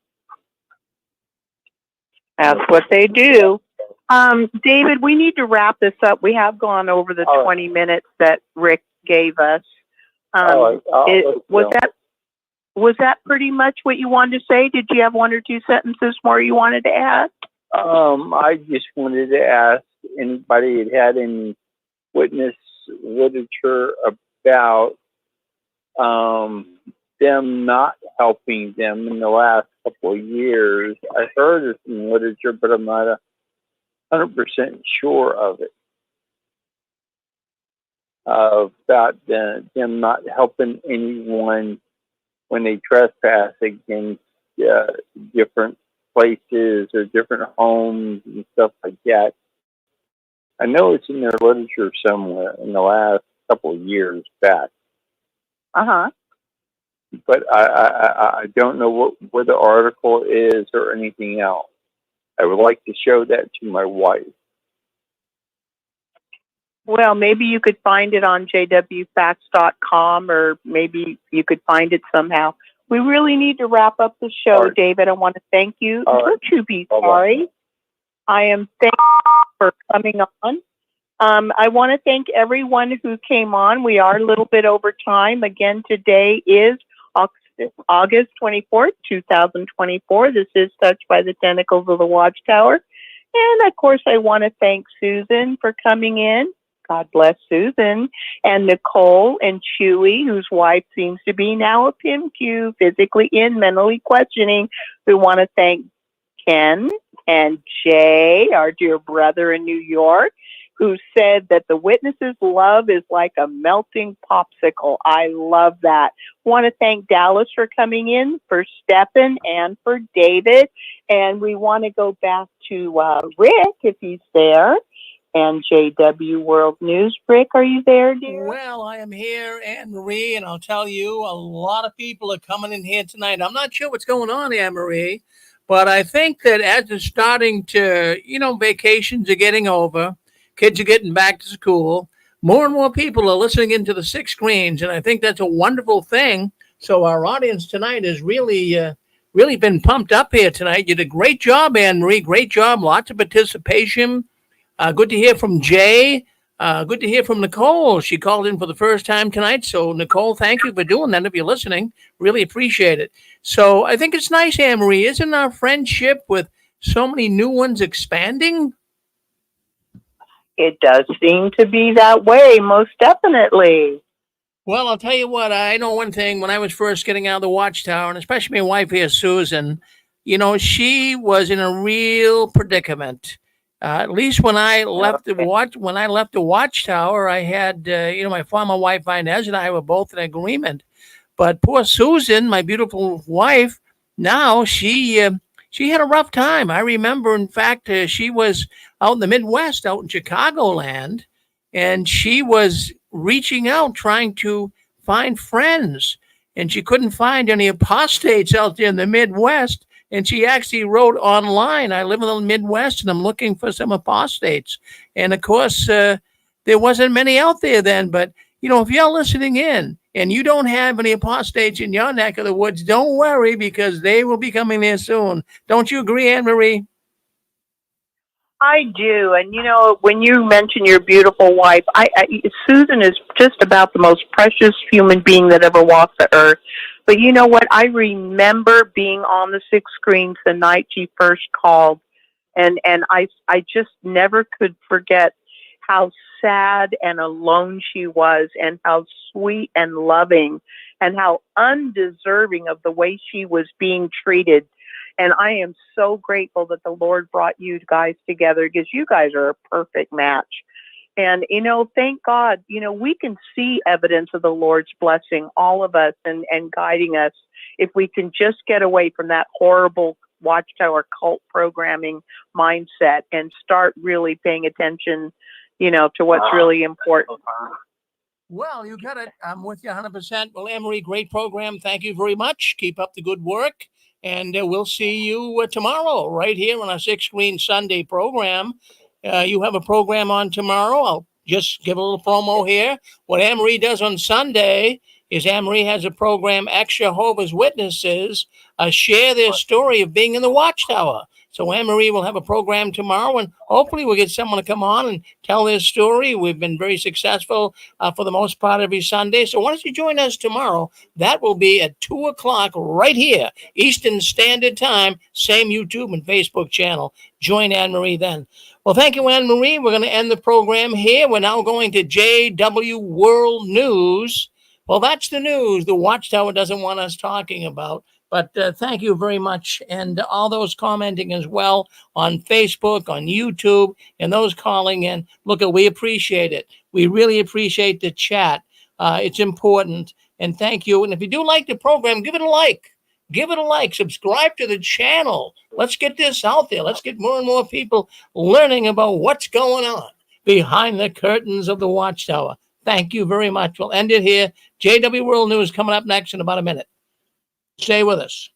[SPEAKER 3] That's what they do. David, we need to wrap this up. We have gone over the 20 minutes that Rick gave us. Was that pretty much what you wanted to say? Did you have one or two sentences more you wanted to add?
[SPEAKER 10] I just wanted to ask anybody that had any witness literature about them not helping them in the last couple of years. I heard of some literature, but I'm not 100% sure of it. About them not helping anyone when they trespass against different places or different homes and stuff like that. I know it's in their literature somewhere in the last couple of years back. But I don't know where the article is or anything else. I would like to show that to my wife.
[SPEAKER 3] Well, maybe you could find it on jwfacts.com, or maybe you could find it somehow. We really need to wrap up the show, David. I want to thank you. Don't you be sorry. I am thankful for coming on. I want to thank everyone who came on. We are a little bit over time. Again, today is August 24th, 2024. This is Touched by the Tentacles of the Watchtower. And, of course, I want to thank Susan for coming in. God bless Susan. And Nicole and Chewy, whose wife seems to be now a PIMQ, physically in, mentally questioning. We want to thank Ken and Jay, our dear brother in New York, who said that the witness's love is like a melting popsicle. I love that. Want to thank Dallas for coming in, for Stephen, and for David. And we want to go back to Rick, if he's there, and JW World News. Rick, are you there, dear?
[SPEAKER 2] Well, I am here, Anne-Marie, and I'll tell you, a lot of people are coming in here tonight. I'm not sure what's going on, Anne-Marie, but I think that as it's starting to, vacations are getting over, kids are getting back to school, more and more people are listening into the six screens, and I think that's a wonderful thing. So our audience tonight has really been pumped up here tonight. You did a great job, Anne-Marie. Great job. Lots of participation. Good to hear from Jay. Good to hear from Nicole. She called in for the first time tonight. So, Nicole, thank you for doing that. If you're listening, really appreciate it. So I think it's nice, Anne-Marie. Isn't our friendship with so many new ones expanding?
[SPEAKER 3] It does seem to be that way, most definitely.
[SPEAKER 2] Well, I'll tell you what, I know one thing. When I was first getting out of the Watchtower, and especially my wife here, Susan, she was in a real predicament. At least when I left the Watchtower, I had, my former wife Inez and I were both in agreement. But poor Susan, my beautiful wife, now she had a rough time. I remember, in fact, she was out in the Midwest, out in Chicagoland, and she was reaching out, trying to find friends, and she couldn't find any apostates out there in the Midwest. And she actually wrote online, I live in the Midwest and I'm looking for some apostates. And of course, there wasn't many out there then. But, if you're listening in and you don't have any apostates in your neck of the woods, don't worry, because they will be coming there soon. Don't you agree, Anne-Marie?
[SPEAKER 3] I do. And, when you mention your beautiful wife, Susan is just about the most precious human being that ever walked the earth. But you know what? I remember being on the six screens the night she first called. And I just never could forget how sad and alone she was, and how sweet and loving, and how undeserving of the way she was being treated. And I am so grateful that the Lord brought you guys together, because you guys are a perfect match. And, thank God, we can see evidence of the Lord's blessing, all of us, and guiding us, if we can just get away from that horrible Watchtower cult programming mindset and start really paying attention, to what's really important.
[SPEAKER 2] Well, you got it. I'm with you 100%. Well, Anne-Marie, great program. Thank you very much. Keep up the good work. And we'll see you tomorrow right here on our Six Screen Sunday program. You have a program on tomorrow. I'll just give a little promo here. What Anne-Marie does on Sunday is Anne-Marie has a program, Ex-Jehovah's Witnesses share their story of being in the Watchtower. So Anne-Marie will have a program tomorrow, and hopefully we'll get someone to come on and tell their story. We've been very successful for the most part every Sunday. So why don't you join us tomorrow? That will be at 2 o'clock right here, Eastern Standard Time, same YouTube and Facebook channel. Join Anne-Marie then. Well, thank you, Anne-Marie. We're going to end the program here. We're now going to JW World News. Well, that's the news the Watchtower doesn't want us talking about. But thank you very much. And all those commenting as well on Facebook, on YouTube, and those calling in. Look, we appreciate it. We really appreciate the chat. It's important. And thank you. And if you do like the program, give it a like. Give it a like. Subscribe to the channel. Let's get this out there. Let's get more and more people learning about what's going on behind the curtains of the Watchtower. Thank you very much. We'll end it here. JW World News coming up next in about a minute. Stay with us.